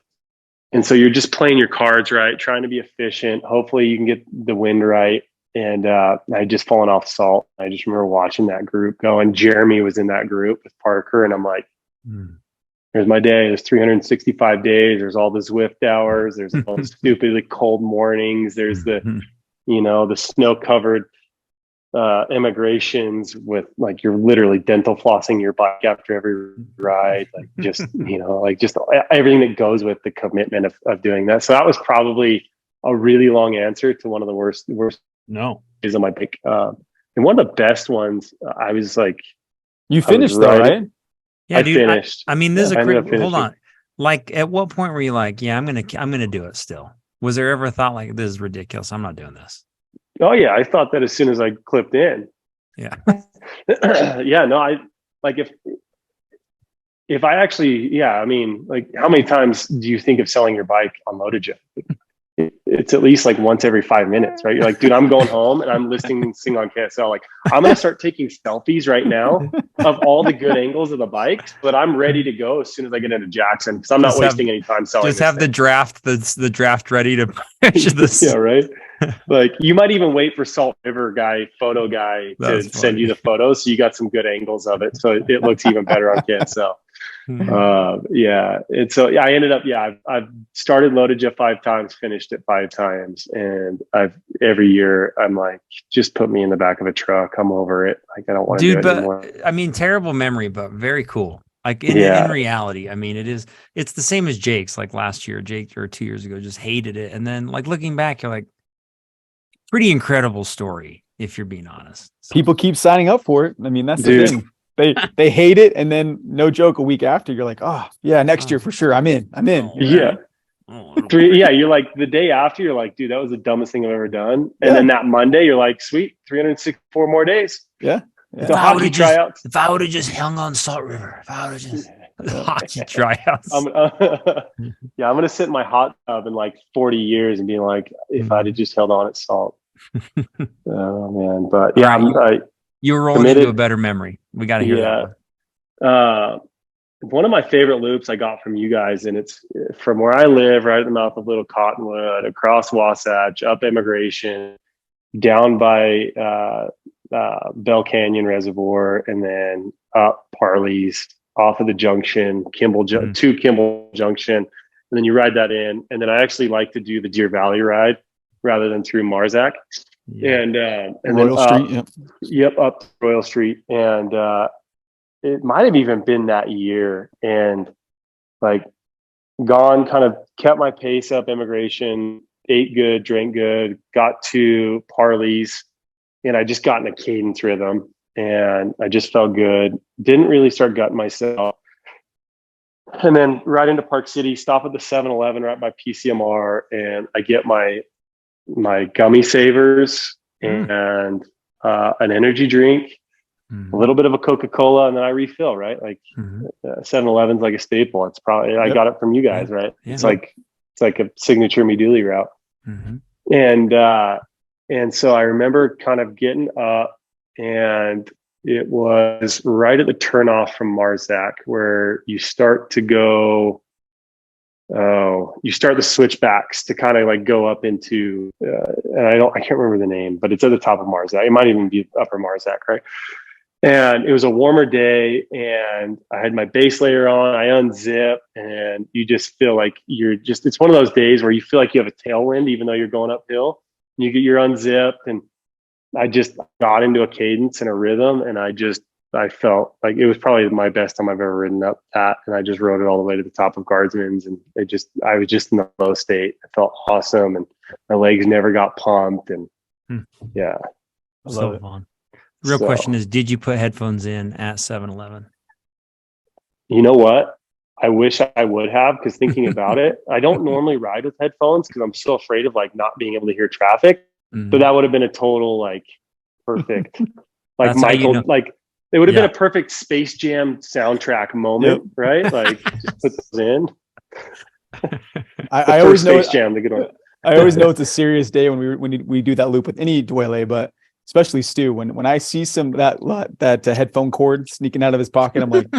And so you're just playing your cards right, trying to be efficient. Hopefully you can get the wind right. And I just fallen off Salt. I just remember watching that group go, and Jeremy was in that group with Parker. And I'm like, here's my day. There's 365 days. There's all the Zwift hours. There's all the stupidly cold mornings. There's the, the snow covered immigrations with like you're literally dental flossing your bike after every ride, like just just everything that goes with the commitment of doing that. So that was probably a really long answer to one of the worst days on my bike. And one of the best ones, I was like, you finished though, right? Yeah, dude. Finished. I mean, this is a great. Hold on. Like, at what point were you like, yeah, I'm gonna do it still? Was there ever a thought like, this is ridiculous, I'm not doing this? Oh yeah, I thought that as soon as I clipped in. Yeah. Yeah, no, I like if I actually, I mean, like how many times do you think of selling your bike on Lotajet? It's at least like once every 5 minutes, right? You're like, dude, I'm going home and I'm listening on KSL. Like, I'm going to start taking selfies right now of all the good angles of the bike, but I'm ready to go as soon as I get into Jackson because I'm not wasting any time selling. Just have the draft ready to push this. Yeah, right. Like, you might even wait for Salt River photo guy to send you the photos, so you got some good angles of it, so it looks even better on KSL. And so I ended up I've started Lotajet 5 times, finished it 5 times, and every year I'm like, just put me in the back of a truck, I'm over it, like I don't want to do it anymore. I mean, terrible memory, but very cool. Like in reality, I mean, it's the same as Jake's. Like last year, Jake, or 2 years ago, just hated it, and then like looking back, you're like, pretty incredible story if you're being honest. So. People keep signing up for it. I mean, that's the thing. They hate it, and then no joke, a week after, you're like, oh yeah, next year for sure, I'm in. You're like, the day after, you're like, dude, that was the dumbest thing I've ever done. And then that Monday, you're like, sweet, 364 more days. The hockey tryouts. If I would have just hung on Salt River, if I would have just hockey tryouts. I'm gonna sit in my hot tub in like 40 years and be like, if I'd have just held on at Salt. Oh man, but you were rolling into a better memory. We got to hear that. One of my favorite loops I got from you guys, and it's from where I live, right at the mouth of Little Cottonwood, across Wasatch, up Immigration, down by Bell Canyon Reservoir, and then up Parley's, off of the junction, to Kimball Junction, and then you ride that in. And then I actually like to do the Deer Valley ride rather than through Marzac. And Royal then Street, up Royal Street, and it might have even been that year, and like kind of kept my pace up Immigration, ate good, drank good, got to Parley's, and I just got in a cadence rhythm, and I just felt good. Didn't really start gutting myself, and then right into Park City, stop at the 7-Eleven right by PCMR, and I get my gummy savers and an energy drink, a little bit of a Coca-Cola, and then I refill, right? Like 7-Eleven's like a staple. It's probably, I got it from you guys, right? Yeah. It's like a signature Miduli route. And so I remember kind of getting up, and it was right at the turnoff from Marzac where you start to go, you start the switchbacks to kind of like go up into, and I can't remember the name, but it's at the top of Marzac. It might even be Upper Marzac, right? And it was a warmer day, and I had my base layer on. I unzip, and you just feel like it's one of those days where you feel like you have a tailwind, even though you're going uphill. You get your unzipped, and I just got into a cadence and a rhythm, and I felt like it was probably my best time I've ever ridden up that. And I just rode it all the way to the top of Guardsman's, and I was just in the low state. I felt awesome, and my legs never got pumped. And I love it. Fun. Real question is, did you put headphones in at 7-Eleven? You know what? I wish I would have, because thinking about it, I don't normally ride with headphones because I'm so afraid of like not being able to hear traffic. But that would have been a total like perfect, like That's how you Michael, know. like it would have Yeah. been a perfect Space Jam soundtrack moment, right? Like just put those in. I always know Space Jam, the good one. I always know it's a serious day when we do that loop with any Duole, but especially Stu. When I see some that headphone cord sneaking out of his pocket, I'm like,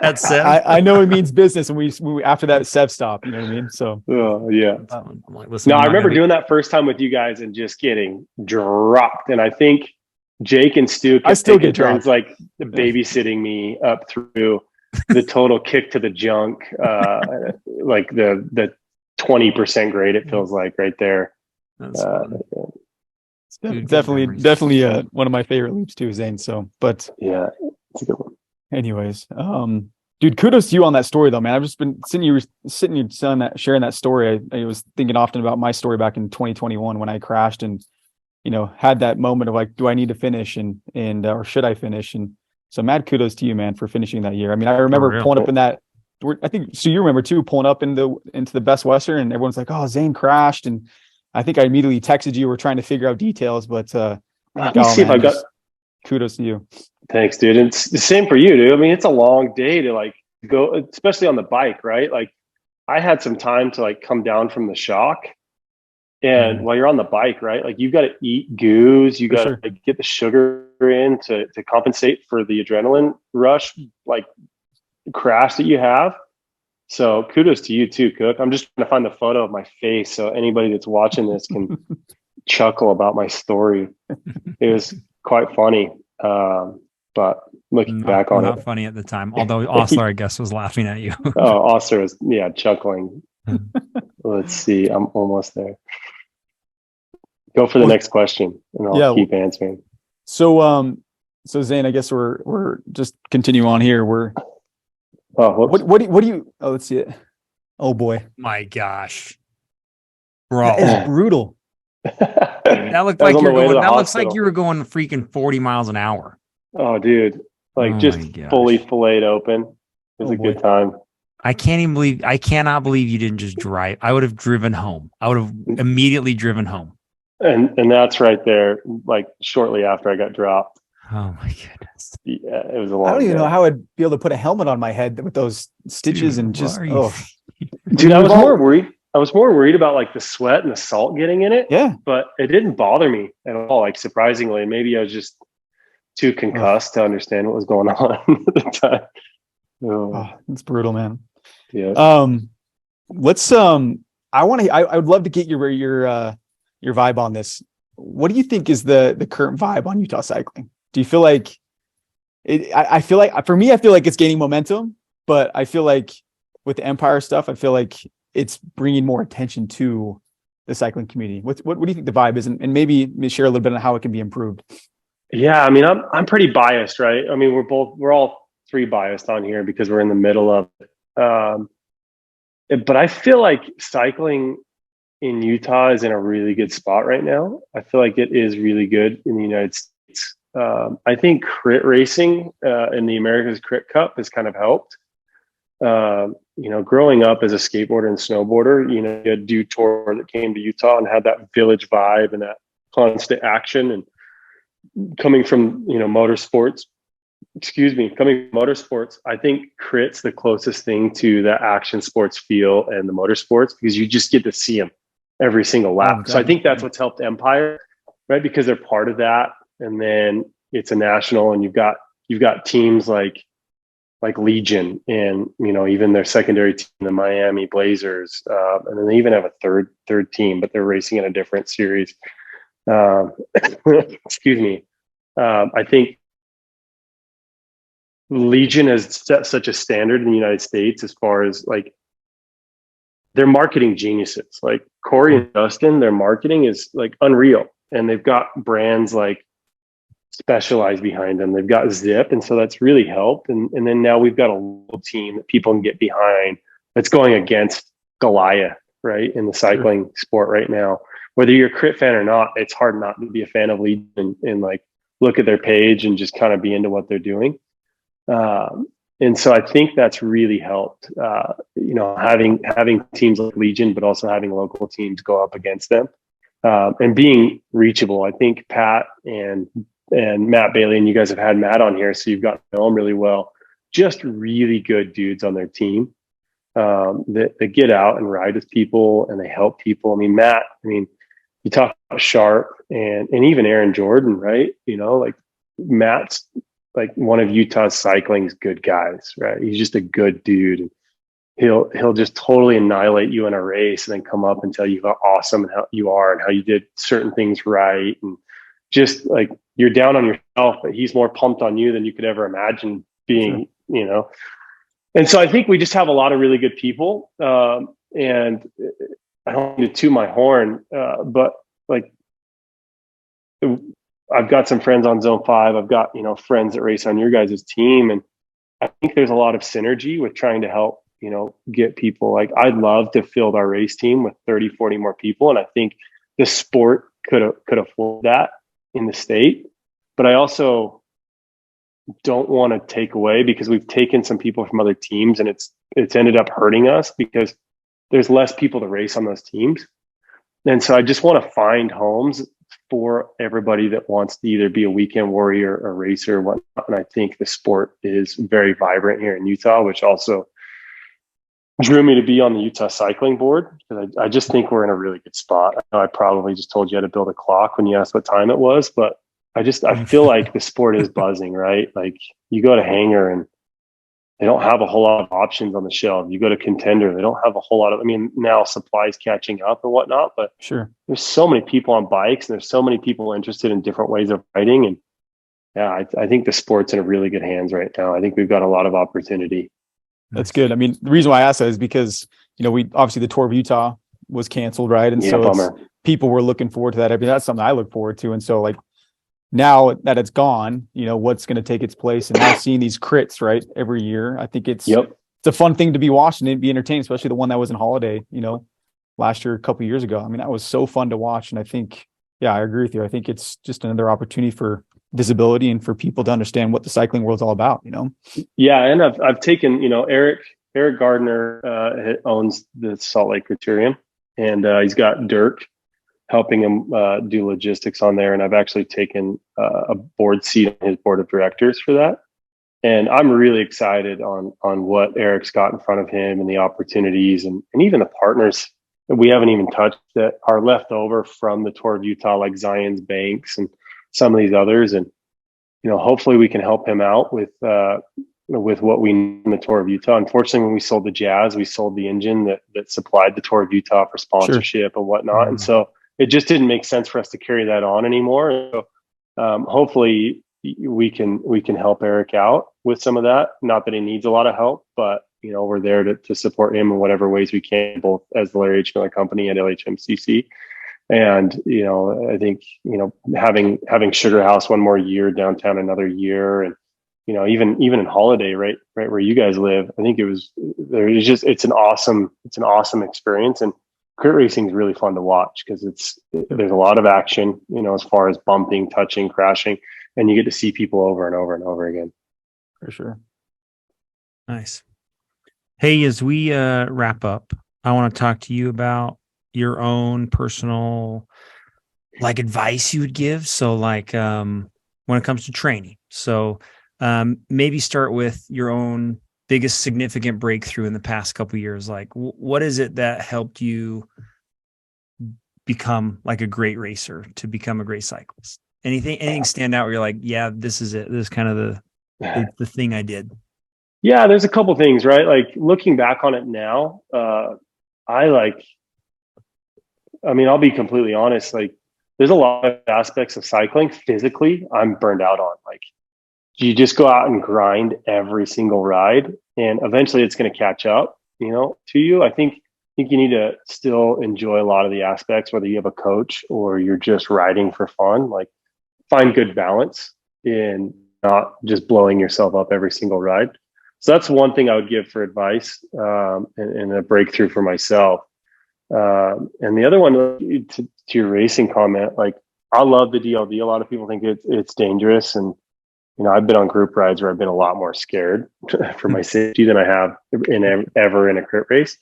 That's Sev. I know it means business. And we after that Sev stop, you know what I mean? So yeah. I'm like, listen, No, I'm I not remember gonna doing that first time with you guys and just getting dropped. And I think Jake and Stu kept still taking get turns dropped. like babysitting me up through the total kick to the junk, like the 20% grade it feels like right there. That's fun. it's Good definitely memories. one of my favorite loops too, Zane. So, but Yeah, it's a good one. anyways, dude, kudos to you on that story though, man. I've just been sitting you sharing that story. I was thinking often about my story back in 2021 when I crashed and, you know, had that moment of like, do I need to finish and or should I finish? And so mad kudos to you, man, for finishing that year. I mean, I remember pulling up in that, I think, so you remember too, pulling up into the Best Western and everyone's like, oh, Zane crashed. And I think I immediately texted you. We're trying to figure out details, but let me see if I got kudos to you. Thanks, dude. And it's the same for you, dude. I mean, it's a long day to like go, especially on the bike, right? Like I had some time to like come down from the shock. And while you're on the bike, right? Like you've got to eat goos, you got to like, get the sugar in to compensate for the adrenaline rush, like crash that you have. So kudos to you too, Cook. I'm just trying to find the photo of my face so anybody that's watching this can chuckle about my story. It was quite funny. But looking back on it, not funny at the time. Although Osler, I guess, was laughing at you. Oh, Osler was chuckling. Let's see. I'm almost there. Go for the next question, and I'll keep answering. So, so Zane, I guess we're just continue on here. What do you? Oh, let's see it. Oh boy, my gosh, bro, that is brutal. That looked like you're going. That looks like you were going freaking 40 miles an hour. Oh, dude, like just fully filleted open. It was a good time. I cannot believe you didn't just drive. I would have driven home. I would have immediately driven home. And that's right there, like shortly after I got dropped. Oh my goodness. Yeah, it was a long I don't even know how I'd be able to put a helmet on my head with those stitches. Dude, and just dude, I was more worried. I was more worried about like the sweat and the salt getting in it. Yeah. But it didn't bother me at all, like surprisingly. Maybe I was just too concussed to understand what was going on at the time. Oh, it's brutal, man. Yeah. Let's I would love to get your vibe on this. What do you think is the current vibe on Utah cycling? Do you feel like I feel like for me, I feel like it's gaining momentum, but I feel like with the Empire stuff, I feel like it's bringing more attention to the cycling community. What do you think the vibe is, and maybe share a little bit on how it can be improved? Yeah, I mean, I'm pretty biased, right? I mean, we're all three biased on here because we're in the middle of it. But I feel like cycling in Utah is in a really good spot right now. I feel like it is really good in the United States. I think crit racing in the America's Crit Cup has kind of helped. Growing up as a skateboarder and snowboarder, you had Dew Tour that came to Utah and had that village vibe and that constant action. And coming from motorsports, I think crit's the closest thing to that action sports feel and the motorsports because you just get to see them every single lap. So I think that's what's helped Empire, right? Because they're part of that. And then it's a national, and you've got teams like Legion, and even their secondary team, the Miami Blazers, and then they even have a third team, but they're racing in a different series. Excuse me. I think Legion has set such a standard in the United States as far as like they're marketing geniuses. Like Corey and Dustin, their marketing is like unreal, and they've got brands like Specialized behind them. They've got Zip, and so that's really helped. And then now we've got a little team that people can get behind that's going against Goliath, right, in the cycling sport right now. Whether you're a crit fan or not, it's hard not to be a fan of Legion and like look at their page and just kind of be into what they're doing. And so I think that's really helped, having teams like Legion, but also having local teams go up against them, and being reachable. I think Pat and Matt Bailey, and you guys have had Matt on here, so you've got to know him really well. Just really good dudes on their team, that get out and ride with people and they help people. I mean, Matt, you talk about Sharp and even Aaron Jordan, right? Like Matt's like one of Utah's cycling's good guys, right? He's just a good dude. He'll just totally annihilate you in a race and then come up and tell you how awesome how you are and how you did certain things right. And just like you're down on yourself, but he's more pumped on you than you could ever imagine being, And so I think we just have a lot of really good people. And I don't need to toot my horn, but like I've got some friends on Zone 5. I've got, friends that race on your guys' team. And I think there's a lot of synergy with trying to help, get people. Like I'd love to field our race team with 30, 40 more people. And I think the sport could afford that in the state. But I also don't want to take away, because we've taken some people from other teams and it's ended up hurting us because there's less people to race on those teams. And so I just want to find homes for everybody that wants to either be a weekend warrior, a racer, or whatnot. And I think the sport is very vibrant here in Utah, which also drew me to be on the Utah Cycling Board, because I just think we're in a really good spot. I know I probably just told you how to build a clock when you asked what time it was, but I feel like the sport is buzzing, right? Like you go to Hanger and they don't have a whole lot of options on the shelf. You go to Contender, they don't have a whole lot of, now supplies catching up and whatnot, but sure, there's so many people on bikes and there's so many people interested in different ways of riding. And yeah, I think the sport's in a really good hands right now. I think we've got a lot of opportunity. That's good. The reason why I asked that is because, we obviously the Tour of Utah was canceled, right? And so people were looking forward to that. That's something I look forward to. And so like now that it's gone, what's going to take its place, and now seeing these crits, right, every year, I think it's a fun thing to be watching and be entertained, especially the one that was in Holiday, last year, a couple of years ago. That was so fun to watch. And I think, I agree with you. I think it's just another opportunity for visibility and for people to understand what the cycling world's all about, Yeah. And I've taken, Eric Gardner owns the Salt Lake Criterium, and he's got Dirk helping him do logistics on there. And I've actually taken a board seat on his board of directors for that. And I'm really excited on what Eric's got in front of him and the opportunities and even the partners that we haven't even touched that are left over from the Tour of Utah, like Zion's Banks and some of these others. And, hopefully we can help him out with what we need in the Tour of Utah. Unfortunately, when we sold the Jazz, we sold the engine that supplied the Tour of Utah for sponsorship and whatnot. Mm-hmm. And so it just didn't make sense for us to carry that on anymore. So hopefully we can help Eric out with some of that. Not that he needs a lot of help, but we're there to support him in whatever ways we can, both as the Larry H. Miller Company and LHMCC. And I think having Sugar House one more year, downtown another year, and even in Holiday, right where you guys live, I think it's an awesome experience. And crit racing is really fun to watch because there's a lot of action, as far as bumping, touching, crashing, and you get to see people over and over and over again. For sure. Nice. Hey, as we wrap up, I want to talk to you about your own personal advice you would give. So when it comes to training. So maybe start with your own biggest significant breakthrough in the past couple of years. Like what is it that helped you become like a great racer, to become a great cyclist? Anything stand out where you're like, yeah, this is it. This is kind of the thing I did. Yeah, there's a couple things, right? Like looking back on it now, I'll be completely honest. Like there's a lot of aspects of cycling physically I'm burned out on. Like you just go out and grind every single ride and eventually it's going to catch up, to you. I think you need to still enjoy a lot of the aspects, whether you have a coach or you're just riding for fun. Like find good balance in not just blowing yourself up every single ride. So that's one thing I would give for advice and a breakthrough for myself. And the other one, to your racing comment, like I love the DLD. A lot of people think it's dangerous, and I've been on group rides where I've been a lot more scared for my safety than I have ever in a crit race.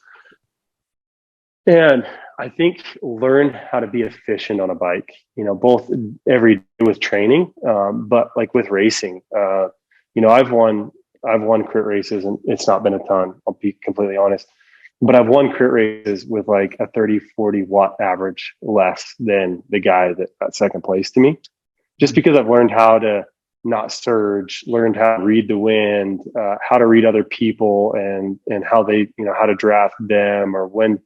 And I think learn how to be efficient on a bike, both every day with training, but like with racing, I've won crit races, and it's not been a ton. I'll be completely honest, but I've won crit races with like a 30-40 watt average less than the guy that got second place to me, just because I've learned how to not surge, learned how to read the wind, how to read other people, and how they, how to draft them, or when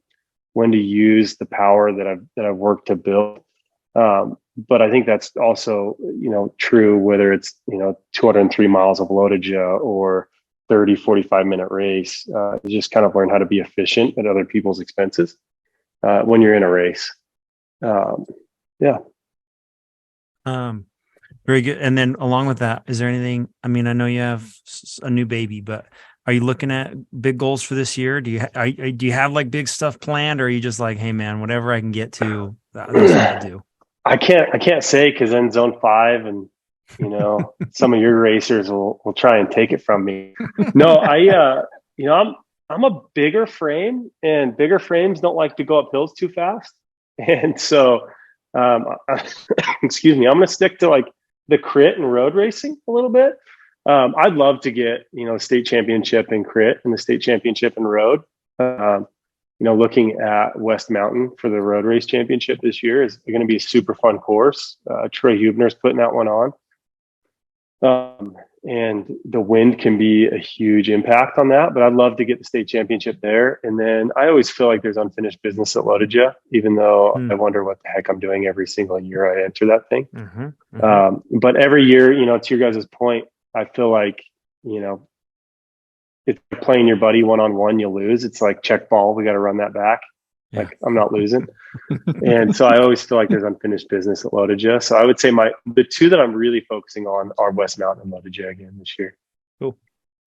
to use the power that I've worked to build. But I think that's also, true, whether it's, 203 miles of loadage or 45 minute race. You just kind of learn how to be efficient at other people's expenses when you're in a race. Yeah. Very good. And then along with that, is there anything, I mean, I know you have a new baby, but are you looking at big goals for this year? Do you have like big stuff planned, or are you just like, hey man, whatever I can get to, that's what I'll do? I can't say, because then Zone 5 and some of your racers will try and take it from me. No, I'm a bigger frame, and bigger frames don't like to go up hills too fast. And so excuse me, I'm going to stick to like the crit and road racing a little bit. I'd love to get, state championship in crit and the state championship in road. Looking at West Mountain for the road race championship this year is going to be a super fun course. Troy Huebner's putting that one on. And the wind can be a huge impact on that, but I'd love to get the state championship there. And then I always feel like there's unfinished business at Lodija, even though I wonder what the heck I'm doing every single year I enter that thing. But every year, to your guys' point, I feel like, if you're playing your buddy one-on-one, you lose. It's like check ball. We got to run that back. Yeah. Like I'm not losing. And so I always feel like there's unfinished business at Lodija. So I would say the two that I'm really focusing on are West Mountain and Lodija again this year. Cool.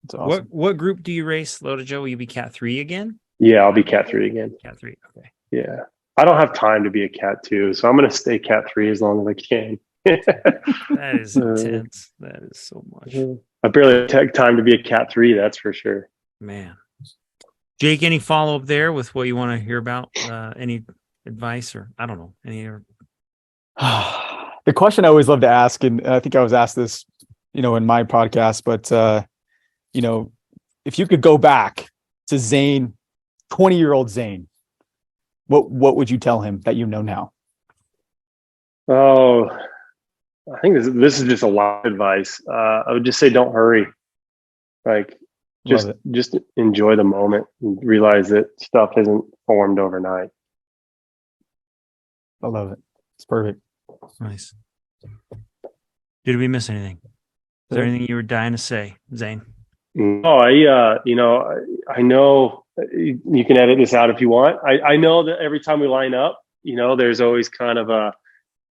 That's awesome. What group do you race, Lodija? Will you be Cat 3 again? Yeah, I'll be Cat 3 again. Cat 3. Okay. Yeah. I don't have time to be a Cat 2, so I'm going to stay Cat 3 as long as I can. That is intense. That is so much. I barely take time to be a Cat 3, that's for sure. Man. Jake, any follow up there with what you want to hear about? Any advice, or I don't know, any? The question I always love to ask, and I think I was asked this, in my podcast, but if you could go back to Zane, 20-year-old Zane, what would you tell him that you know now? Oh, I think this is just a lot of advice. I would just say don't hurry. Like, just enjoy the moment and realize that stuff isn't formed overnight. I love it. It's perfect. Nice. Did we miss anything? Is there anything you were dying to say, Zane? Oh, I know you can edit this out if you want. I know that every time we line up, there's always kind of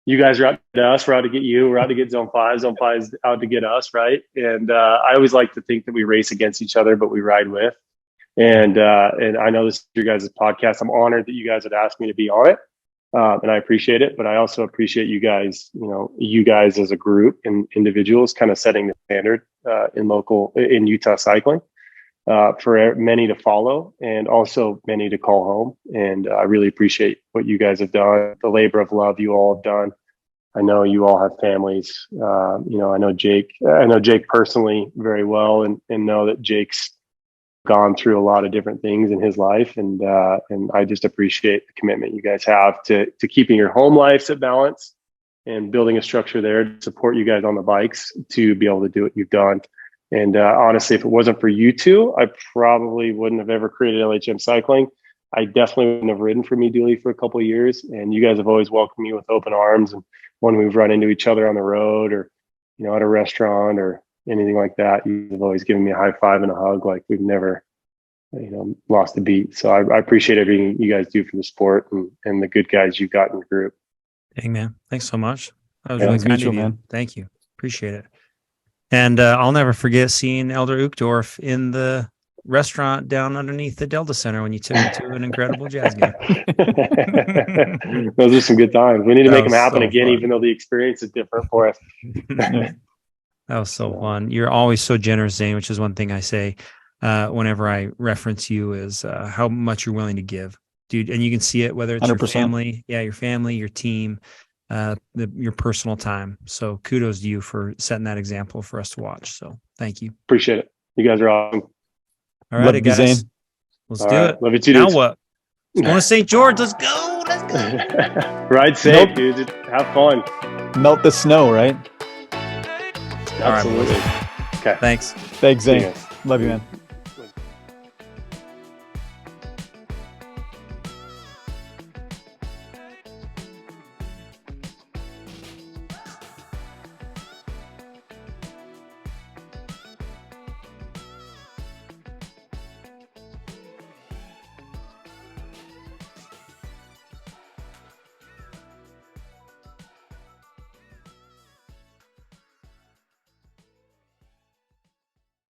you guys are out to get us, we're out to get you, we're out to get Zone 5, Zone 5 is out to get us, right? And I always like to think that we race against each other, but we ride with. And I know this is your guys' podcast. I'm honored that you guys had asked me to be on it, and I appreciate it. But I also appreciate you guys, you guys as a group and individuals kind of setting the standard in Utah cycling for many to follow, and also many to call home. And I really appreciate what you guys have done, the labor of love you all have done. I know you all have families. I know Jake personally very well, and know that Jake's gone through a lot of different things in his life. And I just appreciate the commitment you guys have to keeping your home lives at balance and building a structure there to support you guys on the bikes to be able to do what you've done. And honestly, if it wasn't for you two, I probably wouldn't have ever created LHM Cycling. I definitely wouldn't have ridden for me, Duole, for a couple of years. And you guys have always welcomed me with open arms. And when we've run into each other on the road, or at a restaurant or anything like that, you've always given me a high five and a hug. Like we've never, lost a beat. So I appreciate everything you guys do for the sport and the good guys you've got in the group. Dang, man. Thanks so much. That was really kind of you, man. Thank you. Appreciate it. And I'll never forget seeing Elder Uchtdorf in the restaurant down underneath the Delta Center when you took me to an incredible jazz game. Those are some good times. We need to make them happen again, even though the experience is different for us. That was so fun. You're always so generous, Zane, which is one thing I say whenever I reference you is how much you're willing to give, dude. And you can see it, whether it's 100%. your family, your family, your team, your personal time. So kudos to you for setting that example for us to watch. So thank you. Appreciate it. You guys are awesome. All right, Love you, guys. Zane. Let's All do right. it. Love you too, Now dudes. what? Going to St. George. Let's go. Let's go. Ride safe, dude. Just have fun. Melt the snow, right? All right, Absolutely. boys. Okay. Thanks. Thanks, See you Zane. guys. Love you, man.